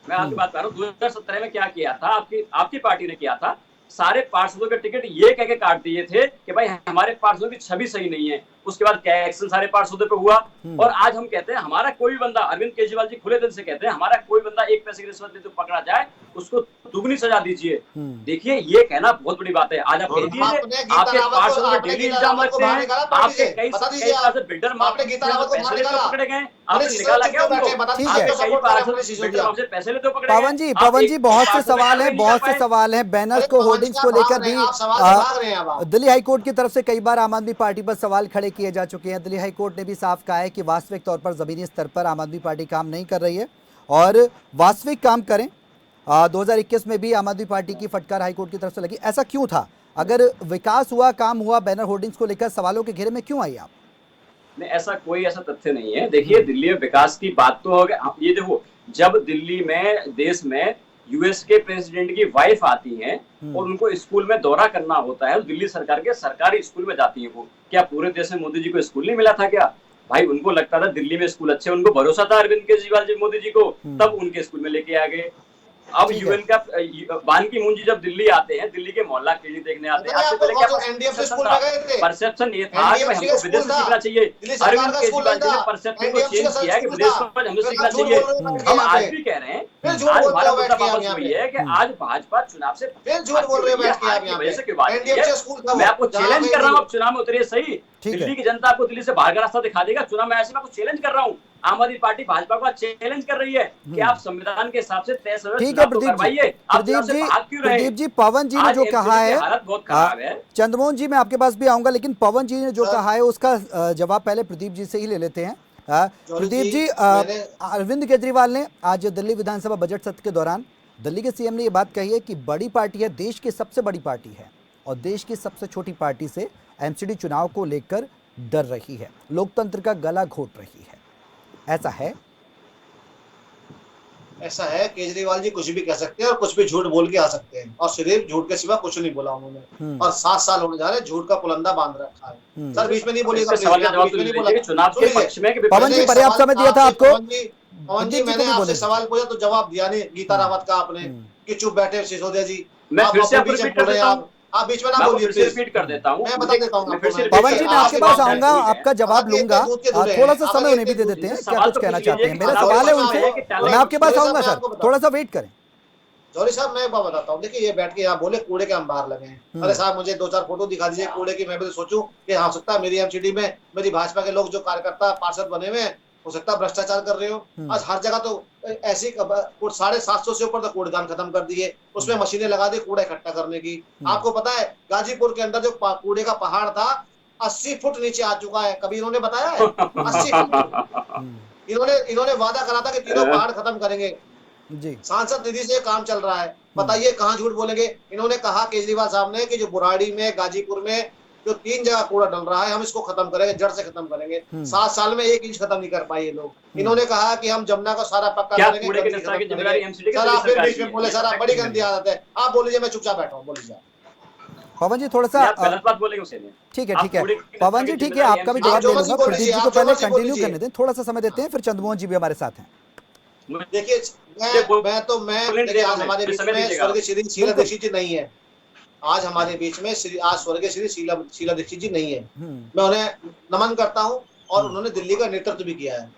S3: मैं आपकी बात कर रहा हूँ 2017 में क्या किया था, आपकी पार्टी ने किया था। सारे पार्षदों के टिकट ये कह के काट दिए थे कि भाई हमारे पार्षदों की छवि सही नहीं है। उसके बाद क्या एक्शन सारे पार्षदों पे हुआ। और आज हम कहते हैं हमारा कोई बंदा, अरविंद केजरीवाल जी खुले दिल से कहते हैं हमारा कोई बंदा 1 पैसे की रिश्वत लेते पकड़ा जाए उसको दुगनी सजा दीजिए। देखिए ये कहना बहुत बड़ी बात है। आज आप कह दीजिए आपके पार्षदों में डेली इल्जाम लगते हैं। आपके कई पार्षद बिल्डर
S5: आपने गीता रावत को बाहर
S3: पैसे लेते
S5: निकाला,
S3: पकड़े गए।
S5: मैंने
S3: आपने निकाला क्या उनको?
S1: ठीक है।
S3: आपके कई
S5: सपोर्ट कर रहे हैं
S3: पार्षद
S5: मनीष सिसोदिया।
S3: बिल्डर हमसे पैसे लेते पकड़े गए।
S1: पवन जी बहुत से सवाल हैं, बहुत से सवाल हैं। बैनर्स को, होर्डिंग्स को लेकर भी
S5: आप सवाल से भाग रहे हैं। अब आप
S1: दिल्ली हाईकोर्ट की तरफ से कई बार आम आदमी पार्टी पर सवाल खड़े किए जा चुके हैं। दिल्ली हाईकोर्ट ने भी साफ कहा है कि वास्तविक तौर पर जमीनी स्तर पर आम आदमी पार्टी काम नहीं कर रही है और वास्तविक काम करें। 2021 में भी आम आदमी पार्टी की फटकार हाईकोर्ट की तरफ से लगी। ऐसा क्यों था? अगर विकास हुआ, काम हुआ, बैनर होर्डिंग्स को लेकर सवालों के घेरे में क्यों आई आप?
S3: नहीं, ऐसा तथ्य नहीं है। देखिए दिल्ली में विकास की बात तो हो गई। ये देखो, जब दिल्ली में, देश में यूएस के प्रेसिडेंट की वाइफ आती हैं और उनको स्कूल में दौरा करना होता है, तो दिल्ली सरकार के सरकारी स्कूल में जाती हैं वो। क्या पूरे देश में मोदी जी को स्कूल नहीं मिला था क्या? भाई उनको लगता था दिल्ली में स्कूल अच्छे, उनको भरोसा था अरविंद केजरीवाल जी मोदी जी को, तब उनके स्कूल में लेके आ गए। अब यूएन का बान की मून जी जब दिल्ली आते हैं, दिल्ली के मोहल्ला क्लिनिक देखने आते हैं, आपसे पहले क्या परसेप्शन ये था कि हमको विदेश से सीखना चाहिए। अरविंद केजरीवाल जी ने परसेप्शन को चेंज किया है कि विदेश में हमसे सीखना चाहिए। हम आज भी कह रहे हैं, आज हमारा मुद्दा वापस वही है कि आज भाजपा चुनाव से वजह से क्यों बात की है। मैं आपको चैलेंज कर रहा हूँ, आप चुनाव में उतरिए सही। दिल्ली की जनता आपको दिल्ली से बाहर का रास्ता दिखा देगा। चुनाव में ऐसे मैं आपको चैलेंज कर रहा हूँ। आम आदमी पार्टी भाजपा को चैलेंज कर रही है कि आप संविधान के हिसाब से तय समय
S1: ठीक है प्रदीप जी, पवन जी ने जो कहा है,
S3: हालत बहुत खराब है।
S1: चंद्रमोहन जी मैं आपके पास भी आऊंगा, लेकिन पवन जी ने जो कहा है उसका जवाब पहले प्रदीप जी से ही ले लेते हैं। प्रदीप जी, अरविंद केजरीवाल ने आज दिल्ली विधानसभा बजट सत्र के दौरान दिल्ली के सीएम ने ये बात कही है कि बड़ी पार्टी है, देश की सबसे बड़ी पार्टी है और देश की सबसे छोटी पार्टी से एमसीडी चुनाव को लेकर डर रही है, लोकतंत्र का गला घोट रही है। ऐसा है?
S5: ऐसा है, केजरीवाल जी कुछ भी कह सकते हैं और कुछ भी झूठ बोल के आ सकते हैं, और सिर्फ झूठ के सिवा कुछ नहीं बोला उन्होंने। और 7 साल होने जा रहे हैं, झूठ का पुलंदा बांध रखा है। सर बीच में नहीं बोलिएगा,
S1: पवन जी पर्याप्त समय दिया था आपको।
S5: पवन जी मैंने आपसे सवाल पूछा तो जवाब दिया नहीं गीता रावत का आपने, कि चुप बैठे सिसोदिया जी।
S3: मैं फिर से रिपीट कर देता हूं,
S5: आप बीच में ना बोलिए,
S3: रिपीट कर देता हूं,
S5: मैं बता देता हूं।
S1: पवन जी मैं आपके पास आऊंगा, आपका जवाब लूंगा, थोड़ा सा समय उन्हें भी दे देते हैं। क्या कुछ कहना चाहते हैं? मेरा सवाल है उनसे, मैं आपके पास आऊंगा सर, थोड़ा सा वेट करें।
S5: जौहरी साहब मैं एक बात बताता हूँ, देखिए ये बैठ के यहाँ बोले कूड़े के अंबार लगे हैं। अरे साहब मुझे 2-4 फोटो दिखा दीजिए कूड़े की, मैं भी सोचूं कि हो सकता है मेरी एमसीडी में मेरी भाजपा के लोग जो कार्यकर्ता पार्षद बने हुए हैं, हो सकता है भ्रष्टाचार कर रहे हो। आज हर जगह तो ऐसी 750 से ऊपर तो कूड़ेदान खत्म कर दिए, उसमें मशीनें लगा दी कूड़ा इकट्ठा करने की। आपको पता है गाजीपुर के अंदर जो कूड़े का पहाड़ था 80 फुट नीचे आ चुका है। कभी इन्होंने बताया है? 80 फुट। इन्होंने वादा करा था कि तीनों पहाड़ खत्म करेंगे जी। सांसद निधि से काम चल रहा है, बताइए कहाँ झूठ बोलेंगे। इन्होंने कहा केजरीवाल साहब ने कि जो बुराड़ी में, गाजीपुर में जो 3 जगह कूड़ा डल रहा है, हम इसको खत्म करेंगे, जड़ से खत्म करेंगे। 7 साल में 1 इंच खत्म नहीं कर पाए ये लोग। इन्होंने कहा कि हम जमुना का सारा पक्का करेंगे। सर आप फिर बीच में बोले, सर आप बड़ी गंदी आदत है। आप बोल लीजिए, मैं चुपचाप बैठा हूँ, बोल लीजिए।
S1: पवन जी थोड़ा सा
S3: गलत बात बोलेंगे उसे।
S1: ठीक है पवन जी, ठीक है आपका भी जवाब ले लूंगा। प्रदीप जी को पहले कंटिन्यू करने दें, थोड़ा सा समय देते हैं, फिर चंद्रमोहन जी भी हमारे साथ हैं।
S5: देखिए आज हमारे बीच में स्वर्गीय श्री शीला दीक्षित जी नहीं है। आज हमारे बीच में आज स्वर्गीय श्री शीला दीक्षित जी नहीं है। मैं उन्हें नमन करता हूं और उन्होंने दिल्ली का नेतृत्व भी किया है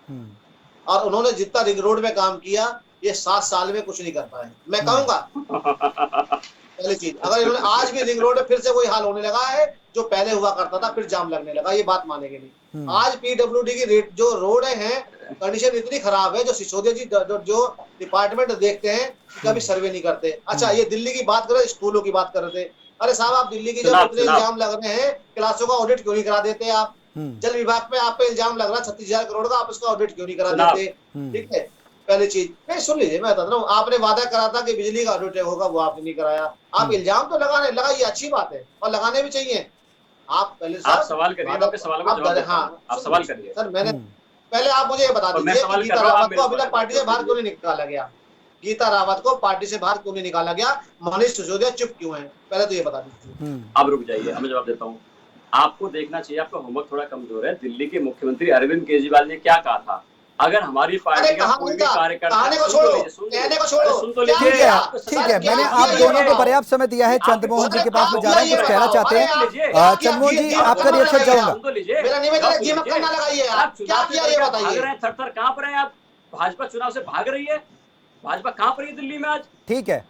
S5: और उन्होंने जितना रिंग रोड में काम किया ये 7 साल में कुछ नहीं कर पाए। मैं कहूंगा पहली चीज, अगर इन्होंने आज भी रिंग रोड में फिर से वही हाल होने लगा है जो पहले हुआ करता था, फिर जाम लगने लगा, ये बात मानेंगे नहीं। आज पीडब्ल्यूडी की रेट जो रोड है कंडीशन इतनी खराब है, जो सिसोदिया जी जो डिपार्टमेंट देखते हैं कभी सर्वे नहीं करते। अच्छा ये दिल्ली की बात करें, स्कूलों की बात कर रहे थे। अरे साहब आप दिल्ली की जब इतने इल्जाम लग रहे हैं, क्लासों का ऑडिट क्यों नहीं करा देते आप? जल विभाग में आप पे इल्जाम लग रहा है 36,000 करोड़ का, आप इसका ऑडिट क्यों नहीं करा देते? ठीक है, पहली चीज। नहीं सुन लीजिए, मैं बता रहा हूँ, आपने वादा करा था कि बिजली का ऑडिट होगा, वो आपने नहीं कराया। आप इल्जाम तो लगाइए, अच्छी बात है और लगाने भी चाहिए। आप पहले
S3: सवाल करिए, आप सवाल करिए।
S5: सर मैंने पहले आप मुझे ये बता दीजिए कि गीता रावत को अभी तक पार्टी से बाहर क्यों नहीं निकाला गया? गीता रावत को पार्टी से बाहर क्यों नहीं निकाला गया? मनीष सिसोदिया चुप क्यों है? पहले तो ये बता दीजिए।
S3: अब रुक जाइए, मैं जवाब देता हूँ। आपको देखना चाहिए, आपका होमवर्क थोड़ा कमजोर है। दिल्ली के मुख्यमंत्री अरविंद केजरीवाल ने क्या कहा था? अगर हमारी पार्टी का कोई भी कार्यकर्ता,
S5: कहने को छोड़ो, कहने को छोड़ो,
S3: सुन तो
S5: क्या
S3: लीजिए।
S5: किया?
S1: ठीक है, मैंने आप दोनों को पर्याप्त समय दिया है। चंद्रमोहन जी के पास में जा रहा हूँ, कुछ कहना चाहते हैं। चंद्रमोहन जी, आपका रिएक्शन चाहूंगा।
S5: मेरा निवेदन है, घी मक्खन ना लगाइए। आप क्या किया ये बताइए।
S3: थर कहाँ पर है आप? भाजपा चुनाव से भाग रही है। भाजपा कहाँ पर है दिल्ली में आज?
S1: ठीक है,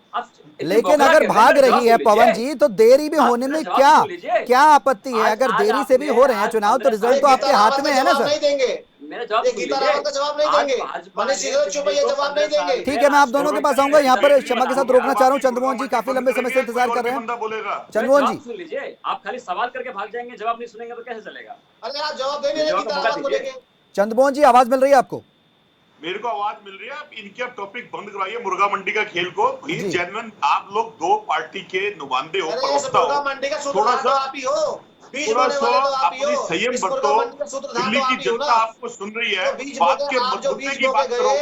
S1: लेकिन अगर भाग रही है पवन जी, तो देरी भी होने में क्या आपत्ति है? अगर देरी से भी हो रहे हैं चुनाव, तो रिजल्ट तो आपके हाथ में है ना सर।
S5: नहीं देंगे,
S3: मेरा जवाब
S5: गीता रावत का जवाब नहीं देंगे, मनीष सिसोदिया चुप है, ये जवाब नहीं देंगे।
S1: ठीक है, मैं आप दोनों के पास आऊंगा। यहाँ पर क्षमा के साथ रोकना चाह रहा हूँ। चंद्रमोहन जी काफी लंबे समय से इंतजार कर रहे हैं। चंद्रमोहन जी
S3: सुन लीजिए, आप खाली सवाल करके भाग जाएंगे, जवाब नहीं सुनेंगे तो कैसे चलेगा?
S5: अरे आप जवाब देंगे गीता रावत को लेके।
S1: चंद्रमोहन जी, आवाज मिल रही है आपको?
S6: मेरे को आवाज मिल रही है। आप इनके टॉपिक बंद कराइए, मुर्गा मंडी का खेल को। जेन्युइन आप लोग दो पार्टी के नुमाइंदे हो, प्रवक्ता हो, थोड़ा सा अपनी संयम बरतो। दिल्ली की जनता आपको सुन रही है, बात के मुद्दे की बात करो।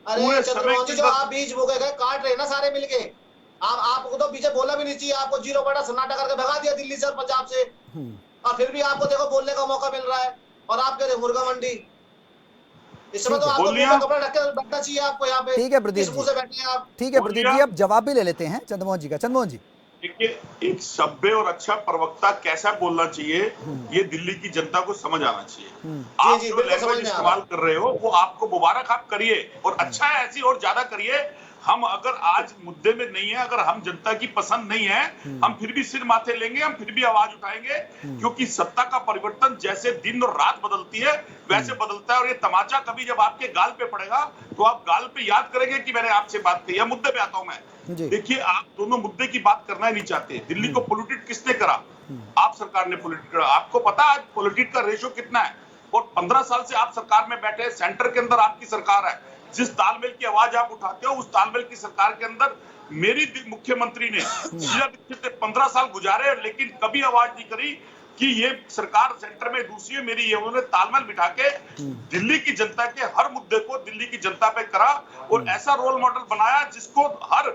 S6: पूरे समय
S5: जो आप बीज बोगे गए, काट रहे ना सारे मिलके। आपको तो पीछे बोला भी नहीं चाहिए। आपको 0 बड़ा सन्नाटा करके भगा दिया दिल्ली से और पंजाब से, और फिर भी आपको देखो बोलने का मौका मिल रहा है, और आप कह रहे मुर्गा मंडी। इस समय तो आपको कपड़ा ढक के बैठना चाहिए आपको यहाँ पे।
S1: ठीक है प्रदीप जी, ठीक है प्रदीप जी, अब जवाब भी ले लेते हैं चंद्रमोहन जी का। चंद्रमोहन जी,
S6: देखिए, एक सभ्य और अच्छा प्रवक्ता कैसा बोलना चाहिए, ये दिल्ली की जनता को समझ आना चाहिए। आप जो लैंग्वेज इस्तेमाल कर रहे हो, वो आपको मुबारक, आप करिए, और अच्छा है, ऐसी और ज्यादा करिए। हम अगर आज मुद्दे में नहीं है, अगर हम जनता की पसंद नहीं है, हम फिर भी सिर माथे लेंगे, हम फिर भी आवाज उठाएंगे, क्योंकि सत्ता का परिवर्तन जैसे दिन और रात बदलती है वैसे बदलता है। और ये तमाचा कभी जब आपके गाल पे पड़ेगा, तो आप गाल पे याद करेंगे कि मैंने आपसे बात की है। मुद्दे पे आता हूं मैं। देखिए, आप दोनों मुद्दे की बात करना ही नहीं चाहते। दिल्ली को पोलिटिक किसने करा? आप सरकार ने पोलिटिक करा। आपको पता है पोलिटिक का रेशो कितना है? और 15 साल से आप सरकार में बैठे हैं, सेंटर के अंदर आपकी सरकार है। जिस तालमेल की आवाज आप उठाते हो, उस तालमेल की सरकार के अंदर मेरी मुख्यमंत्री ने शीला दीक्षित ने 15 साल गुजारे, लेकिन कभी आवाज नहीं करी कि ये सरकार सेंटर में दूसरी है, मेरी ये। उन्होंने तालमेल बिठा के दिल्ली की जनता के हर मुद्दे को दिल्ली की जनता पे करा, और ऐसा रोल मॉडल बनाया जिसको हर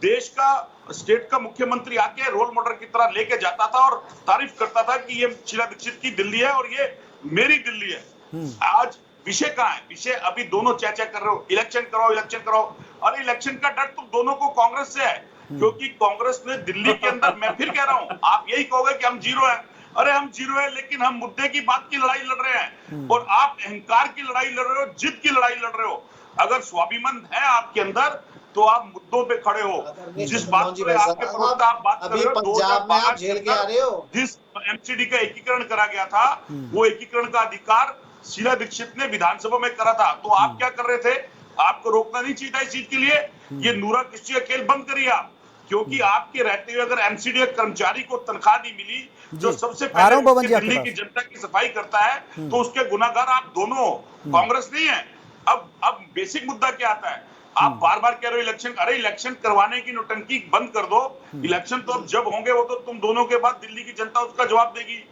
S6: देश का, स्टेट का मुख्यमंत्री आके रोल मॉडल की तरह लेके जाता था और तारीफ करता था कि ये शीला दीक्षित की दिल्ली है और ये मेरी दिल्ली है। आज विषय कहाँ है? विषय अभी दोनों चर्चा कर रहे हो, इलेक्शन कराओ, इलेक्शन कराओ। और इलेक्शन का डर तुम दोनों को कांग्रेस से है, क्योंकि कांग्रेस ने दिल्ली के अंदर, मैं फिर कह रहा हूं, आप यही कहोगे कि हम 0 है। अरे हम 0 है, लेकिन हम मुद्दे की बात की लड़ाई लड़ रहे हैं, और आप अहंकार की लड़ाई लड़ रहे हो, जिद की लड़ाई लड़ रहे हो। अगर स्वाभिमान है आपके अंदर, तो आप मुद्दों पे खड़े हो। जिस बात पे आपके प्रवक्ता आप बात कर रहे हो,
S5: पंजाब में आप झेल के आ रहे हो।
S6: जिस एमसीडी का एकीकरण करा गया था, वो एकीकरण का अधिकार शीला दीक्षित ने विधानसभा में करा था। तो आप क्या कर रहे थे? आपको रोकना नहीं चाहिए था इस चीज के लिए। ये नूरा किस्ती का खेल बंद करिए आप, क्योंकि आपके रहते हुए अगर एमसीडी कर्मचारी को तनख्वाह नहीं मिली, जो सबसे पहले दिल्ली की जनता की सफाई करता है, तो उसके गुनाहगार आप दोनों हो, कांग्रेस नहीं है। अब बेसिक मुद्दा क्या आता है? आप बार बार कह रहे हो इलेक्शन। अरे इलेक्शन करवाने की नौटंकी बंद कर दो। इलेक्शन तो अब जब होंगे, वो तो तुम दोनों के बाद दिल्ली की जनता उसका जवाब देगी।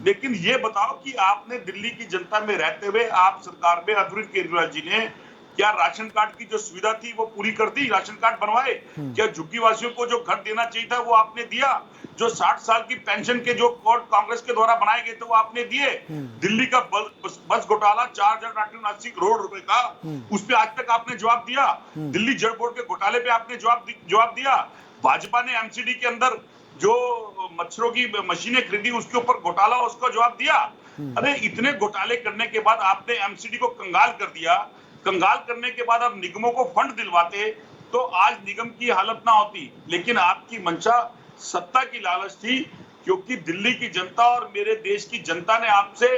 S6: लेकिन ये बताओ कि आपने दिल्ली की जनता में रहते हुए, आप सरकार में अरविंद केजरीवाल जी ने क्या राशन कार्ड की जो सुविधा थी वो पूरी कर दी? राशन कार्ड बनवाए? क्या झुग्गीवासियों को जो घर देना चाहिए था वो आपने दिया? जो 60 साल की पेंशन के जो कोड कांग्रेस के द्वारा बनाए गए थे वो आपने दिए? दिल्ली का बस घोटाला 4,880 करोड़ रुपए का, उस पर आज तक आपने जवाब दिया? दिल्ली जल बोर्ड के घोटाले पे आपने जवाब दिया? भाजपा ने एमसीडी के अंदर जो मच्छरों की मशीनें खरीदी, उसके ऊपर घोटाला, उसका जवाब दिया? अरे इतने घोटाले करने के बाद आपने एमसीडी को कंगाल कर दिया। कंगाल करने के बाद आप निगमों को फंड दिलवाते, तो आज निगम की हालत ना होती। लेकिन आपकी मंशा सत्ता की लालच थी, क्योंकि दिल्ली की जनता और मेरे देश की जनता ने आपसे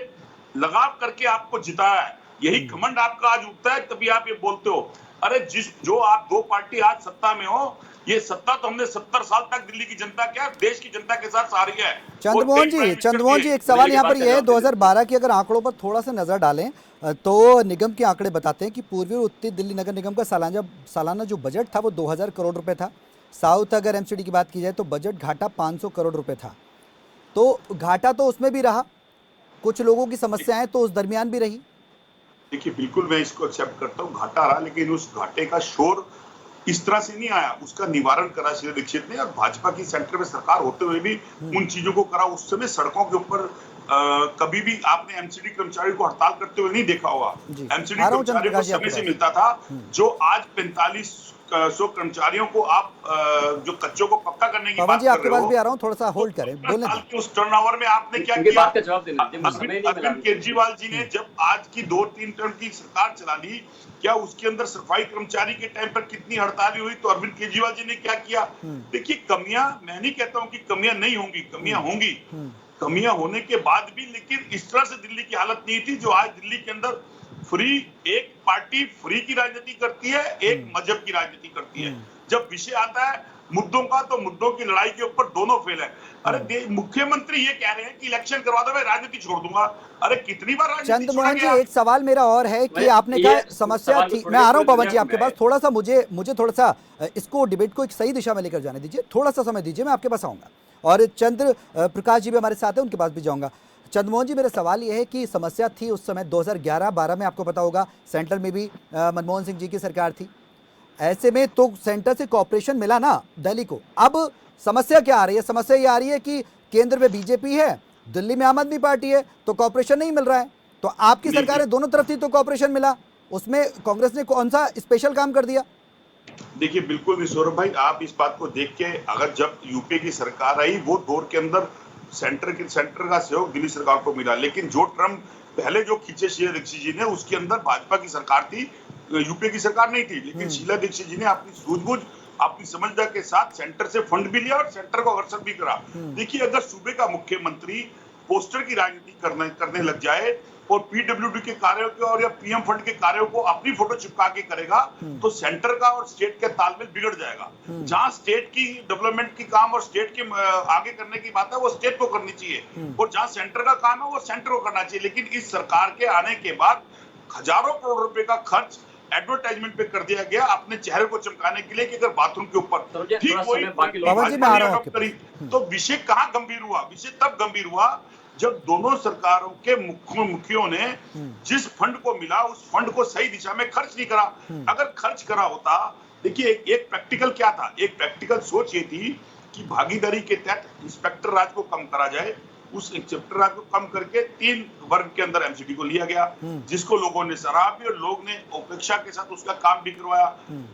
S6: लगाव करके आपको जिताया है। यही घमंड आपका आज उठता है, तभी आप ये बोलते हो। अरे जो आप दो पार्टी आज सत्ता में हो, ये सत्ता तो हमने 70 साल तक दिल्ली की जनता, क्या देश की जनता के साथ सारी है।
S1: चंद्रमोहन जी एक सवाल यहाँ पर ये है, 2012 के अगर आंकड़ों पर थोड़ा सा नजर डालें तो निगम के आंकड़े बताते हैं कि पूर्वी और उत्तरी दिल्ली नगर निगम का सालाना जो बजट था वो 2000 करोड़ रुपए था। साउथ अगर एमसीडी की बात की जाए तो बजट घाटा 500 करोड़ रुपए था। तो घाटा तो उसमें भी रहा, कुछ लोगों की समस्याएं तो उस दरमियान भी रही।
S6: देखिए, बिल्कुल मैं इसको एक्सेप्ट करता हूँ, घाटा रहा, लेकिन उस घाटे का शोर इस तरह से नहीं आया, उसका निवारण करा शीला दीक्षित ने, और भाजपा की सेंटर में सरकार होते हुए भी उन चीजों को करा। उस समय सड़कों के ऊपर कभी भी आपने एमसीडी कर्मचारी को हड़ताल करते हुए नहीं देखा होगा। एमसीडी कर्मचारी को समय से मिलता था, जो आज 4500 कर्मचारियों को आप जो कच्चों को पक्का करने की बात कर रहे हो।
S1: आपके पास भी आ रहा हूं, थोड़ा सा होल्ड करें, बोलने
S6: दीजिए। उस टर्नओवर में आपने क्या किया?
S3: बात का जवाब देना,
S6: अरविंद केजरीवाल जी ने जब आज की 2-3 टर्म की सरकार चला ली, क्या उसके अंदर सफाई कर्मचारी के टाइम पर कितनी हड़तालें हुई? तो अरविंद केजरीवाल जी ने क्या किया? देखिए, कमियां, मैं नहीं कहता हूं कि कमियां नहीं होंगी, कमियां होंगी, कमियां होने के बाद भी, लेकिन इस तरह से दिल्ली की हालत नहीं थी जो आज दिल्ली के अंदर फ्री, एक पार्टी फ्री की राजनीति करती है, एक मजहब की राजनीति करती है। जब विषय आता है मुद्दों का, तो मुद्दों की लड़ाई के ऊपर दोनों फेल है। अरे मुख्यमंत्री ये कह रहे हैं कि इलेक्शन करवा दो, मैं राजनीति छोड़ दूंगा। अरे कितनी बार राजनीति
S1: चंद्रमोहन जी, एक सवाल मेरा और है कि आपने कहा समस्या थी, मैं आ रहा हूं पवन जी आपके पास, थोड़ा सा मुझे थोड़ा सा इसको डिबेट को एक सही दिशा में लेकर जाने दीजिए, थोड़ा सा समय दीजिए, मैं आपके पास आऊंगा। और चंद्र प्रकाश जी भी हमारे साथ हैं, उनके पास भी जाऊंगा। चंद्रमोहन जी, मेरा सवाल यह है कि समस्या थी उस समय 2011-12 में, आपको पता होगा सेंटर में भी मनमोहन सिंह जी की सरकार थी, ऐसे में तो सेंटर से कॉर्पोरेशन मिला ना दिल्ली को। अब समस्या क्या आ रही है? समस्या ये आ रही है कि केंद्र में बीजेपी है, दिल्ली में आम आदमी पार्टी है, तो कॉर्पोरेशन नहीं मिल रहा है। तो आपकी सरकारें दोनों तरफ थी तो कॉर्पोरेशन मिला, उसमें कांग्रेस ने कौन सा स्पेशल काम कर दिया?
S6: देखिए, बिल्कुल नहीं सौरभ भाई, आप इस बात को देख के, अगर जब यूपीए की सरकार आई वो दौर के अंदर सेंटर का सहयोग दिल्ली सरकार को मिला, लेकिन जो टर्म पहले जो खींचे शीला दीक्षित जी ने, उसके अंदर भाजपा की सरकार थी, यूपीए की सरकार नहीं थी। लेकिन शीला दीक्षित जी ने अपनी सूझबूझ, अपनी समझदारी के साथ सेंटर से फंड भी लिया और सेंटर को अग्रसर भी करा। देखिए, अगर सूबे का मुख्यमंत्री पोस्टर की राजनीति करने लग जाए और पीडब्ल्यूडी के कार्यों के और या पीएम फंड के कार्यों को अपनी फोटो चिपका के करेगा, तो सेंटर का और स्टेट का तालमेल बिगड़ जाएगा। जहां स्टेट की डेवलपमेंट की काम और स्टेट के आगे करने की बात है, वो स्टेट को करनी चाहिए, और जहां सेंटर का काम है वो सेंटर को करना चाहिए। लेकिन इस सरकार के आने के बाद हजारों करोड़ रुपए का खर्च एडवर्टाइजमेंट पे कर दिया गया, अपने चेहरे को चमकाने के लिए, कि अगर बाथरूम के ऊपर ठीक वही, तो विषय कहां गंभीर हुआ? विषय तब गंभीर हुआ जब दोनों सरकारों के मुखियों ने जिस फंड को मिला उस फंड को सही दिशा में खर्च नहीं करा। अगर खर्च करा होता, देखिए एक प्रैक्टिकल क्या था, एक प्रैक्टिकल सोच ये थी कि भागीदारी के तहत इंस्पेक्टर राज को कम करा जाए। उस इंस्पेक्टर राज को कम करके 3 वर्ग के अंदर एमसीडी को लिया गया, जिसको लोगों ने सराहा भी और लोग ने उपेक्षा के साथ उसका काम भी करवाया।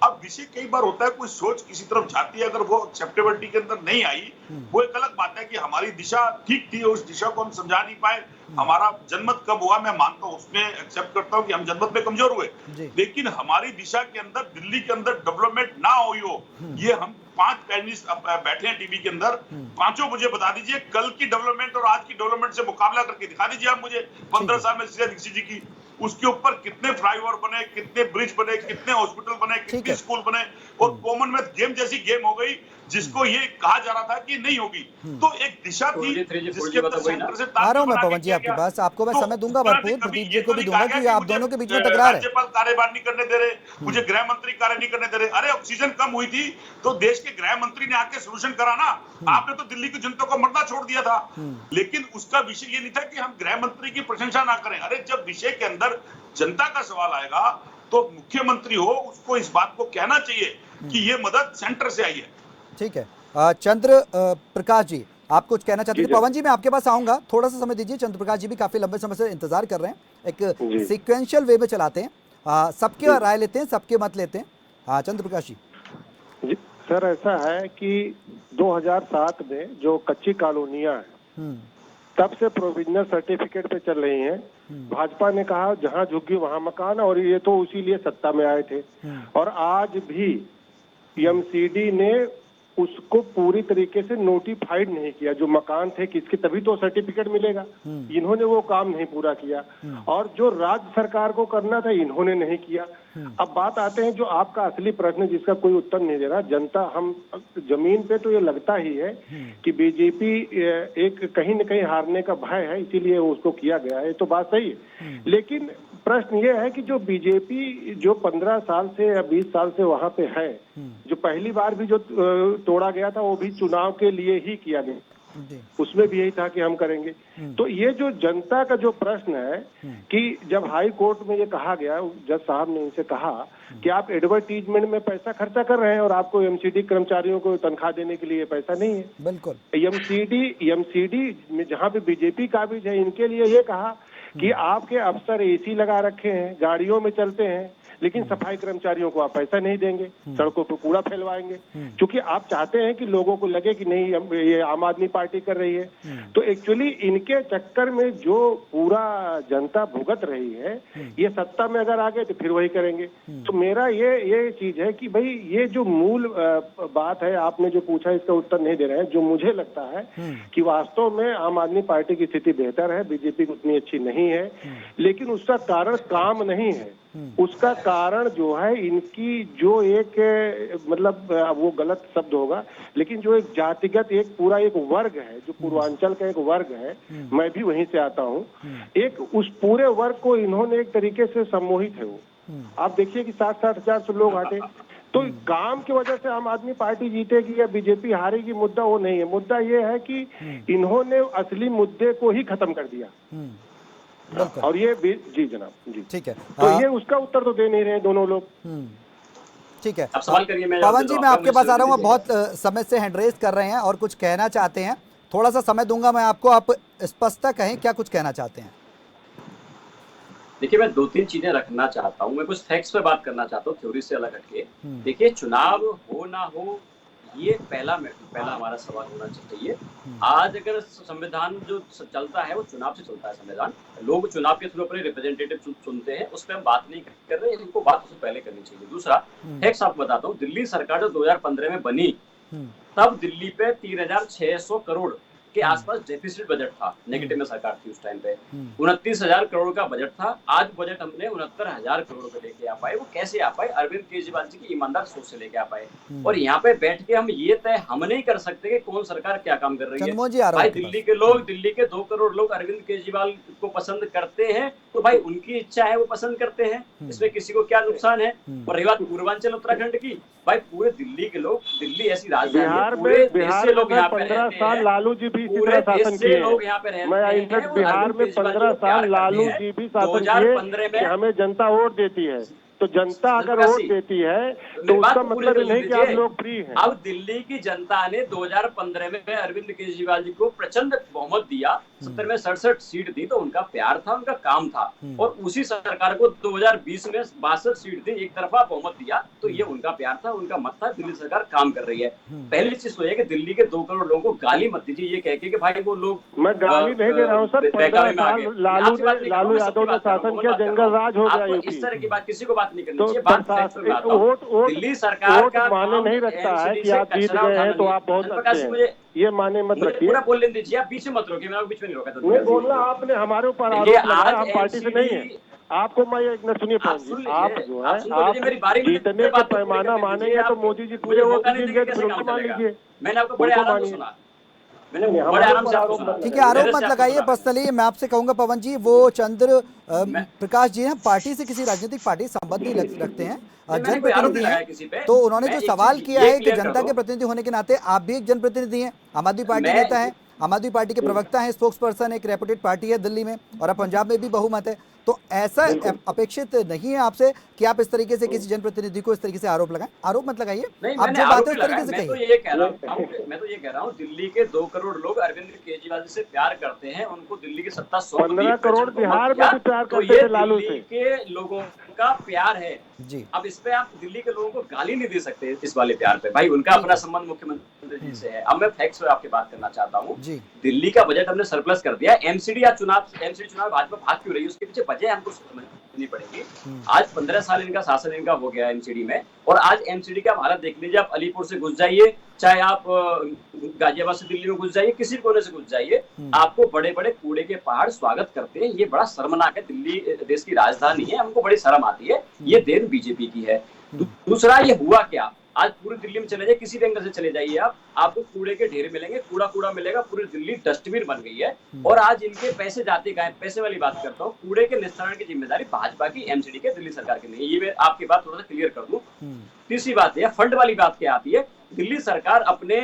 S6: अब विषय कई बार होता है, कोई सोच किसी तरफ जाती है, अगर वो एक्सेप्टेबिलिटी के अंदर नहीं आई, वो एक अलग बात है कि हमारी दिशा ठीक थी और उस दिशा को हम समझा नहीं पाए। हमारा जनमत कब हुआ, मैं मानता हूँ, उसमें एक्सेप्ट करता हूँ कि हम जनमत में कमजोर हुए, लेकिन हमारी दिशा के अंदर, दिल्ली के अंदर डेवलपमेंट ना हुई हो, ये हम 5 पैनलिस्ट बैठे हैं टीवी के अंदर, पांचों मुझे बता दीजिए कल की डेवलपमेंट और आज की डेवलपमेंट से मुकाबला करके दिखा दीजिए आप मुझे। 15 साल में शीला दीक्षित जी की, उसके ऊपर कितने फ्लाईओवर बने, कितने ब्रिज बने, कितने हॉस्पिटल बने, कितने स्कूल बने, और कॉमनवेल्थ गेम जैसी गेम हो गई जिसको ये कहा जा रहा था कि नहीं होगी। तो एक दिशा थी जिसके अंदर सेंटर से
S1: आ रहा हूं मैं पवन जी आपके पास, आपको मैं समय दूंगा भरपूर, प्रदीप जी को भी दूंगा, क्योंकि आप दोनों के बीच में तकरार है।
S6: राज्यपाल कार्यभार नहीं करने दे रहे, मुझे गृह मंत्री कार्य नहीं करने दे रहे। अरे ऑक्सीजन कम हुई थी तो देश के गृह मंत्री ने आके सोल्यूशन करा ना। आपने तो दिल्ली की जनता को मरना छोड़ दिया था, लेकिन उसका विषय ये नहीं था कि हम गृह मंत्री की प्रशंसा ना करें। अरे जब विषय के अंदर जनता का सवाल आएगा तो मुख्यमंत्री हो, उसको इस बात को कहना चाहिए कि ये मदद सेंटर से आई है।
S1: ठीक है, चंद्र प्रकाश जी आप कुछ कहना चाहते थे? पवन जी मैं आपके पास आऊंगा, थोड़ा सा समय दीजिए, चंद्र प्रकाश जी भी काफी लंबे समय से इंतजार कर रहे हैं, एक सीक्वेंशियल वे में चलाते हैं, सबके राय लेते हैं, सबके मत लेते हैं। चंद्र प्रकाश जी।
S7: सर ऐसा है कि 2007 में जो कच्ची कॉलोनियां हैं तब से प्रोविजनल सर्टिफिकेट पे चल रही हैं। भाजपा ने कहा जहां झुग्गी वहां मकान, और ये तो उसीलिए सत्ता में आए थे। और आज भी एमसीडी ने उसको पूरी तरीके से नोटिफाइड नहीं किया, जो मकान थे किसके, तभी तो सर्टिफिकेट मिलेगा। इन्होंने वो काम नहीं पूरा किया, और जो राज्य सरकार को करना था इन्होंने नहीं किया। अब बात आते हैं जो आपका असली प्रश्न जिसका कोई उत्तर नहीं दे रहा जनता, हम जमीन पे तो ये लगता ही है कि बीजेपी एक कहीं न कहीं हारने का भय है, इसीलिए उसको किया गया है, तो बात सही है। लेकिन प्रश्न ये है कि जो बीजेपी जो 15 साल से या 20 साल से वहां पे है, जो पहली बार भी जो तोड़ा गया था वो भी चुनाव के लिए ही किया गया, उसमें भी यही था कि हम करेंगे। तो ये जो जनता का जो प्रश्न है कि जब हाई कोर्ट में ये कहा गया, जज साहब ने इनसे कहा कि आप एडवर्टीजमेंट में पैसा खर्चा कर रहे हैं और आपको एमसीडी कर्मचारियों को तनख्वाह देने के लिए पैसा नहीं है।
S1: बिल्कुल।
S7: एमसीडी में जहाँ पे बीजेपी काबिज है, इनके लिए ये कहा कि आपके अफसर एसी लगा रखे हैं, गाड़ियों में चलते हैं, लेकिन सफाई कर्मचारियों को आप पैसा नहीं देंगे, सड़कों पर कूड़ा फैलवाएंगे, क्योंकि आप चाहते हैं कि लोगों को लगे कि नहीं ये आम आदमी पार्टी कर रही है। तो एक्चुअली इनके चक्कर में जो पूरा जनता भुगत रही है, ये सत्ता में अगर आ गए तो फिर वही करेंगे। तो मेरा ये चीज है कि भाई ये जो मूल बात है, आपने जो पूछा इसका उत्तर नहीं दे रहे हैं। जो मुझे लगता है कि वास्तव में आम आदमी पार्टी की स्थिति बेहतर है, बीजेपी की उतनी अच्छी नहीं है, लेकिन उसका कारण काम नहीं है। उसका कारण जो है इनकी जो एक मतलब वो गलत शब्द होगा, लेकिन जो एक जातिगत एक पूरा एक वर्ग है, जो पूर्वांचल का एक वर्ग है, मैं भी वहीं से आता हूँ, एक उस पूरे वर्ग को इन्होंने एक तरीके से सम्मोहित है। वो आप देखिए कि 60-60 हजार से लोग हटे, तो काम की वजह से आम आदमी पार्टी जीतेगी या बीजेपी हारेगी, मुद्दा वो नहीं है। मुद्दा ये है कि इन्होंने असली मुद्दे को ही खत्म कर दिया। और ये जी जनाब, जी
S1: ठीक है।
S7: तो ये उसका उत्तर तो दे नहीं रहे दोनों लोग।
S1: ठीक है,
S3: आप सवाल करिए।
S1: पवन जी, मैं आपके पास आ रहा हूँ। बहुत समय से हैंड रेज कर रहे हैं और कुछ कहना चाहते हैं। थोड़ा सा समय दूंगा मैं आपको, आप स्पष्टता कहें क्या कुछ कहना चाहते हैं।
S3: देखिए, मैं 2-3 चीजें रखना चाहता हूँ। मैं कुछ फैक्ट्स पे बात करना चाहता हूँ, थ्योरी से अलग हटके। देखिए, चुनाव हो ना हो, ये पहला हमारा सवाल होना चाहिए। आज अगर संविधान जो चलता है वो चुनाव से चलता है। संविधान, लोग चुनाव के थ्रू अपने रिप्रेजेंटेटिव चुनते हैं, उस पर हम बात नहीं कर रहे हैं, इनको बात उससे पहले करनी चाहिए। दूसरा फैक्ट्स आपको बताता हूँ। दिल्ली सरकार जो 2015 में बनी, तब दिल्ली पे 3,600 करोड़ के आसपास डेफिसिट बजट था, नेगेटिव में सरकार थी उस टाइम पे। 29,000 करोड़ का बजट था। आज बजट हमने 69,000 करोड़ पे लेके आ पाए। वो कैसे आ पाए? अरविंद केजरीवाल जी की ईमानदार सोच से लेके आ पाए। और यहाँ पे बैठ के हम ये तय हम नहीं कर सकते कि कौन सरकार क्या काम कर रही है। भाई दिल्ली के 2 करोड़ लोग अरविंद केजरीवाल को पसंद करते हैं, तो भाई उनकी इच्छा है, वो पसंद करते हैं, इसमें किसी को क्या नुकसान है। और रही बात पूर्वांचल उत्तराखंड की, भाई पूरे दिल्ली के लोग, दिल्ली ऐसी राजधानी है, पूरे देश से लोग यहाँ पे
S7: 15 साल लालू जी भी
S3: पूरे शासन किए लोग यहाँ पे रहते हैं।
S7: बिहार में 15 साल लालू जी भी शासन किए कि हमें जनता वोट देती है। तो जनता अगर वोट देती है तो उसका मतलब नहीं कि आप लोग फ्री हैं।
S3: अब दिल्ली की जनता ने 2015 में अरविंद केजरीवाल जी को प्रचंड बहुमत दिया, 70 में 67 सीट दी, तो उनका प्यार था, उनका काम था। और उसी सरकार को 2020 में 62 सीट दी, एक तरफा बहुमत दिया, तो ये उनका प्यार था, उनका मत था। दिल्ली सरकार काम कर रही है। पहली चीज तो ये कि दिल्ली के 2 करोड़ लोगों को गाली मत दीजिए ये कह के कि भाई वो लोग,
S7: मैं गाली नहीं दे रहा हूँ सर। 15 साल लालू यादव ने शासन किया, जंगल राज हो गया।
S3: इस तरह की बात किसी को बात नहीं करनी चाहिए।
S7: दिल्ली सरकार का माने नहीं रखता है कि आप जीत गए हैं तो आप बहुत अच्छे हैं, ये माने मत रखिए।
S3: पूरा बोलने दीजिए, आप बीच में मत रोकिए, मैं बीच में नहीं रोका था।
S7: नहीं बोलना, आपने हमारे ऊपर आरोप लगाया, हम पार्टी से नहीं है। आपको मैं एक न सुनिए पवन जी, आप जो है आप जीतने का पैमाना मानेंगे तो मोदी जी पूरे वोट जीत गए, तो बिल्कुल मान लीजिए।
S3: मैंने आपको बड़े आराम से सुना,
S1: ठीक है, आरोप मत लगाइए। बस चलिए, मैं आपसे कहूंगा पवन जी, वो चंद्र प्रकाश जी हैं, पार्टी से किसी राजनीतिक पार्टी संबंध नहीं रखते हैं, जनप्रतिनिधि हैं। तो उन्होंने जो सवाल किया है कि जनता के प्रतिनिधि होने के नाते आप भी एक जनप्रतिनिधि हैं, आम आदमी पार्टी नेता है, आम आदमी पार्टी के प्रवक्ता हैं, स्पोक्स पर्सन, एक रेपुटेड पार्टी है दिल्ली में, और अब पंजाब में भी बहुमत है। तो ऐसा अपेक्षित नहीं है आपसे कि आप इस तरीके से किसी जनप्रतिनिधि को इस तरीके से आरोप लगाएं। आरोप मत लगाइए, आप जो बात है उस तरीके से कहिए।
S3: मैं तो ये कह रहा हूँ, दिल्ली के 2 करोड़ लोग अरविंद केजरीवाल जी से प्यार करते हैं, उनको दिल्ली की सत्ता
S7: 15 करोड़ बिहार में भी प्यार करते हैं लालू से,
S3: के लोगों का प्यार है जी। अब इस पे आप दिल्ली के लोगों को गाली नहीं दे सकते इस वाले प्यार पे, भाई उनका अपना संबंध मुख्यमंत्री जी से है। अब मैं फैक्ट्स पे आपकी बात करना चाहता हूँ। दिल्ली का बजट हमने सरप्लस कर दिया। एमसीडी चुनाव भाजपा भाग क्यों रही है, उसके पीछे वजह हमको समझनी पड़ेगी। आज 15 साल इनका शासन इनका हो गया एमसीडी में, और आज एमसीडी का हालत देख लीजिए। आप अलीपुर से घुस जाइए, चाहे आप गाजियाबाद से दिल्ली में घुस जाइए, किसी कोने से घुस जाइए, आपको बड़े बड़े कूड़े के पहाड़ स्वागत करते हैं। ये बड़ा शर्मनाक है। दिल्ली देश की राजधानी है, हमको बड़ी शर्म आती है। ये देन बीजेपी की है। दूसरा, ये हुआ क्या, आज पूरी दिल्ली में चले जाइए, किसी भी एंगल से चले जाइए आप, आपको कूड़े के ढेर मिलेंगे, कूड़ा कूड़ा मिलेगा, पूरी दिल्ली डस्टबिन बन गई है। और आज इनके पैसे जाते कहाँ हैं? पैसे वाली बात करता हूँ, कूड़े के निस्तारण की जिम्मेदारी भाजपा की, एमसीडी के, दिल्ली सरकार की नहीं। ये मैं आपकी बात थोड़ा सा क्लियर कर दूं। तीसरी बात है, फंड वाली बात क्या आती है? दिल्ली सरकार अपने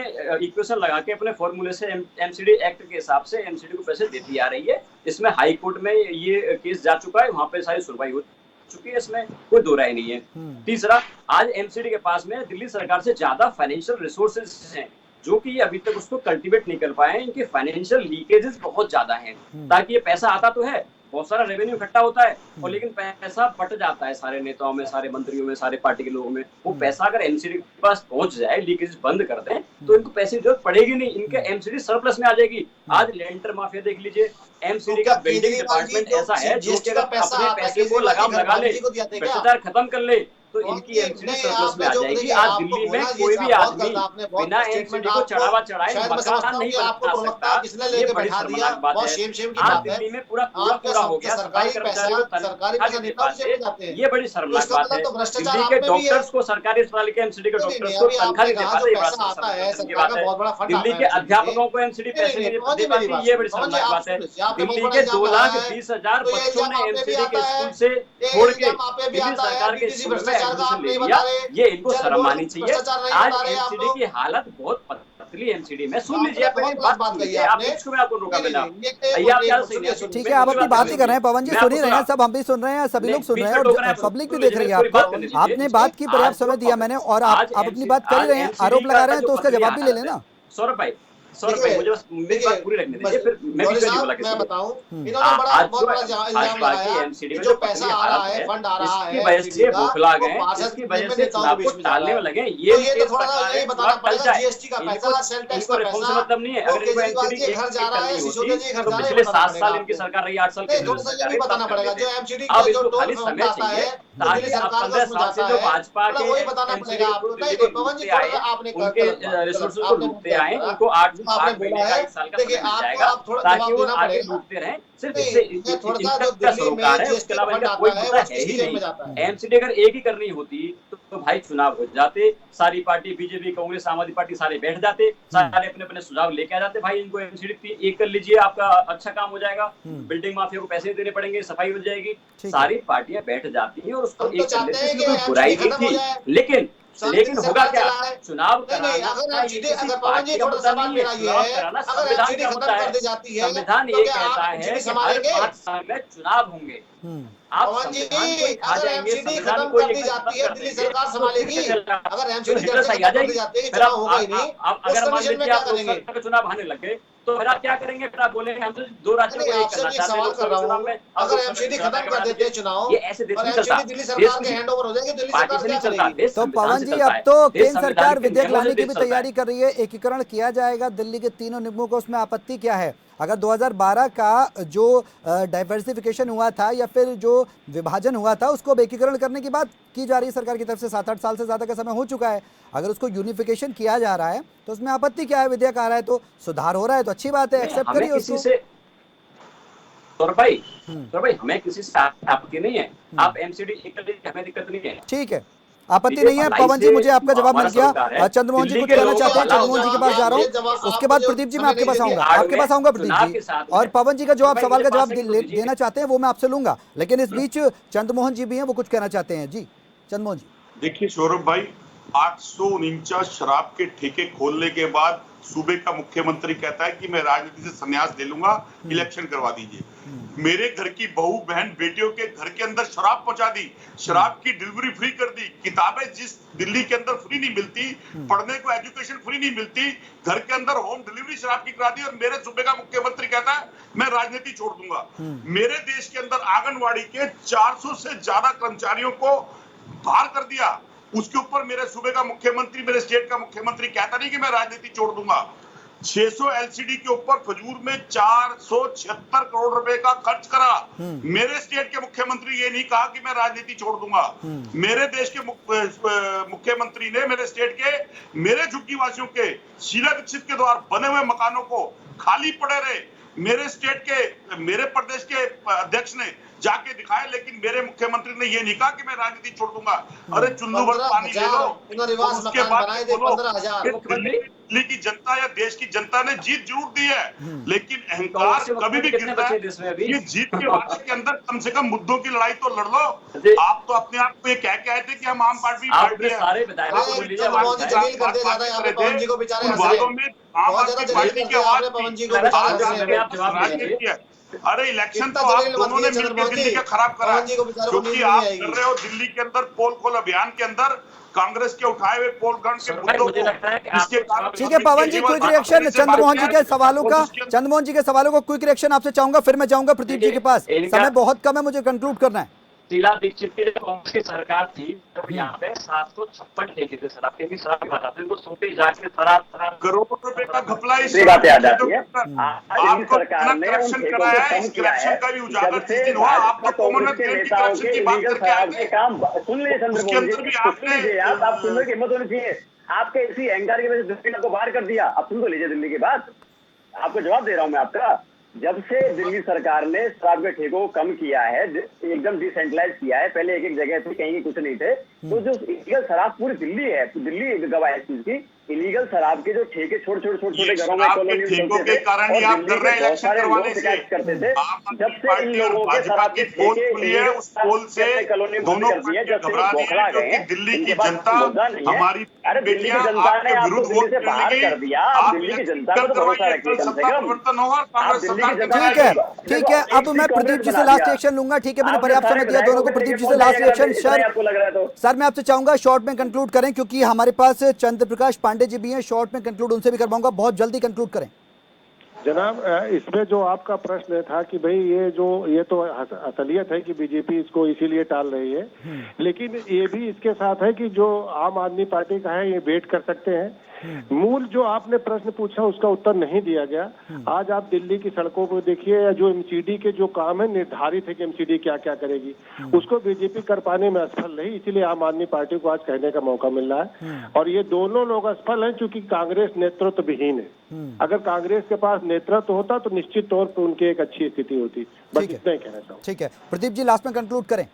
S3: इक्वेशन लगा के, अपने फॉर्मूले से, एमसीडी एक्ट के हिसाब से एमसीडी को पैसे देती आ रही है। इसमें हाई कोर्ट में ये केस जा चुका है, वहां पे सारी सुनवाई हो चुकी है, इसमें कोई दो राय नहीं है। तीसरा, आज एमसीडी के पास में दिल्ली सरकार से ज्यादा फाइनेंशियल रिसोर्सेज हैं, जो कि अभी तक उसको कल्टीवेट नहीं कर पाए हैं। इनके फाइनेंशियल लीकेजेस बहुत ज्यादा हैं, ताकि ये पैसा आता तो है, बहुत सारा रेवेन्यू इकट्ठा होता है, और लेकिन पैसा बट जाता है सारे नेताओं में, सारे मंत्रियों में, सारे पार्टी के लोगों में। वो पैसा अगर एमसीडी के पास पहुंच जाए, लीकेज बंद कर दें, तो इनको पैसे की जरूरत पड़ेगी नहीं, इनके एमसीडी सरप्लस में आ जाएगी। आज लेंटर माफिया देख लीजिए, एमसीडी का बिल्डिंग डिपार्टमेंट ऐसा है जो कि अपने पैसे को लगाम लगा ले, भ्रष्टाचार खत्म कर ले, तो इनकी एमसीडी सरप्लस में आ जाएगी। आज दिल्ली में कोई भी आदमी बिना एमसीडी को चढ़ावा चढ़ाए मकान नहीं बना सकता। ये बड़ी शर्मनाक बात है। आज दिल्ली में पूरा कूड़ा हो गया, सरकारी कर्मचारियों को तनख्वाह, ये बड़ी शर्मनाक बात है। दिल्ली के डॉक्टर्स को, सरकारी अस्पताल के एमसीडी के डॉक्टर्स को तनख्वाह नहीं दे पाते, ये बड़ी शर्मनाक बात है। दिल्ली के अध्यापकों को एमसीडी पैसे नहीं दे पाते, ये बड़ी शर्मनाक बात है। दिल्ली के 2,20,000 बच्चों ने एमसीडी के स्कूल से छोड़ के दिल्ली सरकार के स्कूल में एडमिशन ले लिया, ये इनको शर्म आनी चाहिए। आज एमसीडी की हालत बहुत पतली एमसीडी में, सुन लीजिए, आप आपको रोका बिना,
S1: ठीक है, आप अपनी बात ही कर रहे हैं पवन जी, सुन ही रहे हैं, सब हम भी सुन रहे हैं, सभी लोग सुन रहे हैं, और पब्लिक भी देख रही है आपको। आपने बात की, पर्याप्त समय दिया मैंने, और आप अपनी बात कर ही रहे हैं, आरोप लगा रहे हैं, तो उसका जवाब भी ले लेना।
S3: सौरभ भाई, मुझे बस मेरी बात पूरी रखने दीजिए, फिर मैं भी बोला कि
S5: मैं बताऊं, इन्होंने बहुत बड़ा इल्जाम लगाया कि जो पैसा आ रहा है, फंड आ रहा है,
S3: इसकी वजह से भुखला गए, इसकी वजह से चुनाव को टालने में लगे। ये
S5: थोड़ा सा यही बताना पड़ेगा, जीएसटी का पैसा, सेल टैक्स का पैसा,
S3: मतलब नहीं है। अगर इनको एमसीडी
S5: घर जा रहा है, सिसोदिया जी घर जा रहे हैं,
S3: पिछले 7 साल इनकी सरकार रही, 8 साल
S5: थोड़ा सा ये भी बताना पड़ेगा, जो एमसीडी का जो टोल फंड आता है,
S3: ताकि आप 15 साल से जो भाजपा के
S5: वही बताना पड़ेगा आपको। पवन जी, आपने
S3: उनके रिसोर्सेज को लूटते आए, उनको 8 महीने का, 1 साल का समय जाएगा, ताकि वो आगे लूटते रहें। सिर्फ इससे इनका सरोकार है, उसके अलावा इनका कोई मुद्दा है ही नहीं। एमसीडी अगर एक ही करनी होती तो भाई चुनाव हो जाते, सारी पार्टी, बीजेपी, कांग्रेस, आम आदमी पार्टी, सारे बैठ जाते, सारे अपने अपने सुझाव लेके आ जाते, भाई इनको एमसीडी एक कर लीजिए, आपका अच्छा काम हो जाएगा, बिल्डिंग माफिया को पैसे देने पड़ेंगे, सफाई हो जाएगी, सारी पार्टियां बैठ जाती हैं और उसको एक कर लेते हैं। कोई बुराई नहीं थी, लेकिन होगा क्या? चुनाव कराना पार्टी का मुद्दा नहीं है, चुनाव कराना संविधान का मुद्दा है। संविधान ये कहता है कि हर 5 साल में चुनाव होंगे। आप संविधान को खा जाएंगे, संविधान को
S5: दिल्ली सरकार संभालेगी। अगर एमसीडी आ जाएगी,
S3: अगर मान लीजिए आप लोकसभा का चुनाव आने लगे, तो फिर आप क्या करेंगे? फिर आप बोलेंगे हम तो 2 राज्यों को एक करना चाहते हैं लोकसभा चुनाव में।
S5: अगर एमसीडी खत्म कर देते हैं चुनाव,
S3: ये ऐसे देश नहीं चलता,
S5: दिल्ली सरकार के हैंडओवर हो जाएंगे, दिल्ली सरकार
S3: नहीं चलता।
S1: तो पवन जी, अब तो केंद्र सरकार विधेयक लाने की भी तैयारी कर रही है, एकीकरण किया जाएगा दिल्ली के तीनों निगमों को, उसमें आपत्ति क्या है? अगर 2012 का जो डाइवर्सिफिकेशन हुआ था या फिर जो विभाजन हुआ था, उसको एकीकरण करने की बात की जा रही है सरकार की तरफ से, 7-8 साल से ज़्यादा का समय हो चुका है। अगर उसको यूनिफिकेशन किया जा रहा है तो उसमें आपत्ति क्या है? विधेयक आ रहा है तो सुधार हो रहा है तो अच्छी बात है, एक्सेप्ट करिए उसको।
S3: सौरभ भाई, हमें किसी से आपत्ति नहीं है, आप एमसीडी एक कर लीजिए, हमें दिक्कत नहीं है,
S1: ठीक है, आपत्ति नहीं है। पवन जी, मुझे आपका जवाब मिल गया। चंद्रमोहन जी कुछ कहना चाहते हैं, चंद्रमोहन जी के पास जा रहा हूँ, उसके बाद प्रदीप जी मैं आपके पास आऊंगा, प्रदीप जी, और पवन जी का जो आप सवाल का जवाब देना चाहते हैं वो मैं आपसे लूंगा, लेकिन इस बीच चंद्रमोहन जी भी हैं, वो कुछ कहना चाहते हैं। जी चंद्रमोहन जी।
S6: देखिए सौरभ भाई, 849 शराब के ठेके खोलने के बाद सूबे का मुख्यमंत्री कहता है कि मैं राजनीति से संन्यास ले लूंगा, इलेक्शन करवा दीजिए। मेरे घर की बहू बहन बेटियों के घर के अंदर शराब पहुंचा दी, शराब की डिलीवरी फ्री कर दी, किताबें जिस दिल्ली के अंदर फ्री नहीं मिलती, पढ़ने को एजुकेशन फ्री नहीं मिलती, घर के अंदर होम डिलीवरी शराब की करा दी, और मेरे सूबे का मुख्यमंत्री कहता है मैं राजनीति छोड़ दूंगा। मेरे देश के अंदर आंगनवाड़ी के 400 से ज्यादा कर्मचारियों को बाहर कर दिया, उसके ऊपर मेरे सूबे का मुख्यमंत्री, मेरे स्टेट का मुख्यमंत्री कहता नहीं कि मैं राजनीति छोड़ दूंगा। 600 एलसीडी के ऊपर फजूर में 476 करोड़ रुपए का खर्च करा। मेरे स्टेट के मुख्यमंत्री ये नहीं कहा कि मैं राजनीति छोड़ दूंगा। मेरे देश के मुख्यमंत्री ने मेरे स्टेट के, मेरे झुग्गीवासियों के, शीला दीक्षित के द्वारा बने हुए मकानों को खाली पड़े रहे, मेरे स्टेट के, मेरे प्रदेश के अध्यक्ष ने जाके दिखाए, लेकिन मेरे मुख्यमंत्री ने ये नहीं कहा कि मैं राजनीति छोड़ दूंगा। अरे चुल्लू भर पानी ले लो,
S5: पुनर्निवास
S6: उसके
S5: मकान
S6: बाद
S5: बनाए थे
S6: बोलो
S5: 15,000।
S6: दिल्ली की जनता या देश की जनता ने जीत जरूर दी है, लेकिन अहंकार कभी भी गिरता है। ये जीत के वादे के अंदर कम से कम मुद्दों की लड़ाई तो लड़ लो। आप तो अपने आप को ये कह के आए थे कि हम आम पार्टी है।
S5: पवन जी को बेचारे
S6: उन वादों में आम आदमी पार्टी की आवाज
S5: पवन जी को
S6: अरे इलेक्शन तो आप दोनों ने मिलकर दिल्ली का खराब करा, क्योंकि आप कर रहे हो दिल्ली के अंदर पोल खोल अभियान के अंदर कांग्रेस के उठाए हुए पोल ग्राउंड के मुद्दों को।
S1: ठीक है पवन जी, क्विक रिएक्शन चंद्रमोहन जी के सवालों का, चंद्रमोहन जी के सवालों को क्विक रिएक्शन आपसे चाहूंगा, फिर मैं जाऊंगा प्रदीप जी के पास। समय बहुत कम है, मुझे कंक्लूड करना है।
S8: शीला दीक्षित की कांग्रेस की सरकार थी तब यहाँ पे 756 ठेके थे शराब के, भी शराब की बात आती है, सोते जाके शराब
S6: करोड़ों रुपए का घपला इस
S9: बात याद आती है।
S6: आपको करप्शन कराया है, इस करप्शन का भी उजागर जिस दिन हुआ, आपको कॉमनवेल्थ गेम की करप्शन की बात करके आए
S9: काम सुन लीजिए चंद्रमोहन जी, आप सुनने की हिम्मत होनी चाहिए। आपके इसी अहंकार की वजह से दिल्ली को बाहर कर दिया। अब सुन तो लीजिए दिल्ली की बात, आपको जवाब दे रहा हूं मैं आपका। जब से दिल्ली सरकार ने शराब के ठेकों को कम किया है, एकदम डिसेंट्रलाइज किया है, पहले एक एक जगह थे, कहीं कुछ नहीं थे, तो जो इलीगल शराब पूरी दिल्ली है, दिल्ली गवाह है इस चीज की, इलीगल शराब के जो ठेके छोटे घरों में कॉलोनियों
S6: के कारण ही आप कर रहे हैं इलेक्शन करवाने से
S9: करते थे। जब से इन लोगों के शराब के
S6: पोल खुली है, उस पोल से दोनों घबरा रही है, दिल्ली की जनता हमारी
S9: बेटियां आपके विरुद्ध वोट बाहर कर दिया। दिल्ली की जनता को भरोसा रखिए, कम से कम।
S1: ठीक है, अब मैं प्रदीप जी से लास्ट रिएक्शन लूंगा। ठीक है, मैंने पर्याप्त समय दिया दोनों को। प्रदीप जी से लास्ट रिएक्शन। सर मैं आपसे चाहूंगा शॉर्ट में कंक्लूड करें, क्योंकि हमारे पास चंद्र प्रकाश पांडे जी भी हैं, शॉर्ट में कंक्लूड उनसे भी करवाऊंगा, बहुत जल्दी कंक्लूड करें।
S7: जनाब, इसमें जो आपका प्रश्न था कि भाई ये तो असलियत है कि बीजेपी इसको इसीलिए टाल रही है, लेकिन ये भी इसके साथ है कि जो आम आदमी पार्टी का है ये वेट कर सकते हैं। मूल जो आपने प्रश्न पूछा उसका उत्तर नहीं दिया गया। आज आप दिल्ली की सड़कों पर देखिए, या जो एमसीडी के जो काम है, निर्धारित है कि एमसीडी क्या क्या करेगी, उसको बीजेपी कर पाने में असफल रही, इसीलिए आम आदमी पार्टी को आज कहने का मौका मिल रहा है। और ये दोनों लोग असफल हैं क्योंकि कांग्रेस नेतृत्व विहीन है। अगर कांग्रेस के पास नेतृत्व होता तो निश्चित तौर पर उनकी एक अच्छी स्थिति होती। बस इतना ही कहना चाहूँ।
S1: ठीक है, प्रदीप जी लास्ट में कंक्लूड करें।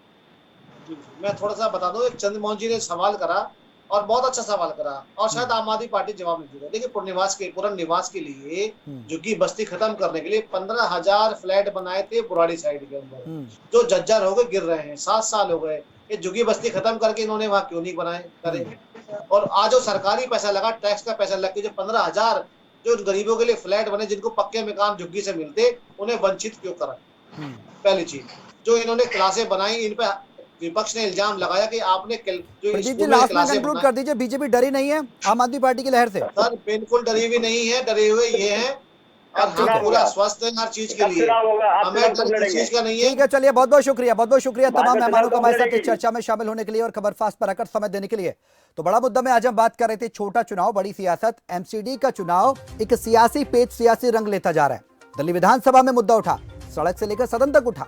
S5: मैं थोड़ा सा बता दूं, चंद्रमोहन जी ने सवाल करा और बहुत अच्छा सवाल करा, और शायद आम आदमी पार्टी जवाब नहीं देगा। देखिए पुनर्निवास के लिए झुग्गी बस्ती खत्म करने के लिए 15,000 फ्लैट बनाए थे पुरानी साइड के अंदर, जो जर्जर हो गए, गिर रहे हैं। 7 साल हो गए, ये झुग्गी बस्ती खत्म करके इन्होंने वहां क्यों नहीं बनाए करे। और आज जो सरकारी पैसा लगा, टैक्स का पैसा लग के जो 15,000 जो गरीबों के लिए फ्लैट बने, जिनको पक्के मकान झुग्गी से मिलते, उन्हें वंचित क्यों करा। पहली चीज जो इन्होंने क्लासें बनाई, इन पे विपक्ष ने इल्जाम लगाया कि आपने
S1: प्रदीप जी लास्ट में कंक्लूड कर दीजिए। बीजेपी डरी नहीं है आम आदमी पार्टी की लहर से?
S5: सर बिल्कुल डरी हुई नहीं है, डरे हुए ये हैं, और हम पूरा स्वस्थ हैं हर चीज के लिए, हमें डर चीज का नहीं है।
S1: ठीक है, चलिए बहुत बहुत शुक्रिया तमाम मेहमानों का हमारे साथ इस चर्चा में शामिल होने के लिए और खबर फास्ट पर आकर समय देने के लिए। तो बड़ा मुद्दा में आज हम बात कर रहे थे, छोटा चुनाव बड़ी सियासत। एमसीडी का चुनाव एक सियासी पेच, सियासी रंग लेता जा रहा है। दिल्ली विधानसभा में मुद्दा उठा, सड़क से लेकर सदन तक उठा।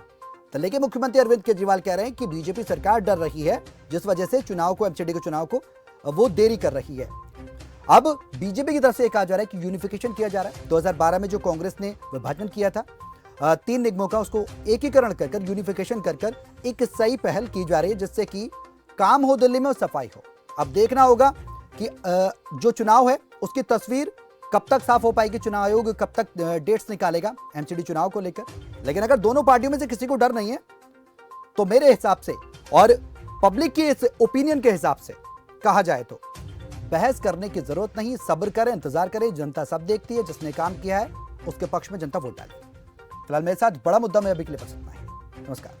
S1: दिल्ली के मुख्यमंत्री अरविंद केजरीवाल कह रहे हैं कि बीजेपी सरकार डर रही है, जिस वजह से चुनाव को, एमसीडी के चुनाव को वो देरी कर रही है। अब बीजेपी की तरफ से कहा जा रहा है कि यूनिफिकेशन किया जा रहा है। 2012 में जो कांग्रेस ने विभाजन किया था 3 निगमों का, उसको एकीकरण कर यूनिफिकेशन कर एक सही पहल की जा रही है, जिससे कि काम हो दिल्ली में और सफाई हो। अब देखना होगा कि जो चुनाव है उसकी तस्वीर कब तक साफ हो पाएगी, चुनाव आयोग कब तक डेट्स निकालेगा एमसीडी चुनाव को लेकर। लेकिन अगर दोनों पार्टियों में से किसी को डर नहीं है, तो मेरे हिसाब से और पब्लिक के इस ओपिनियन के हिसाब से कहा जाए तो बहस करने की जरूरत नहीं, सब्र करें, इंतजार करें। जनता सब देखती है, जिसने काम किया है उसके पक्ष में जनता वोट डालेगी। फिलहाल मेरे साथ बड़ा मुद्दा में अभी के लिए बस इतना ही। नमस्कार।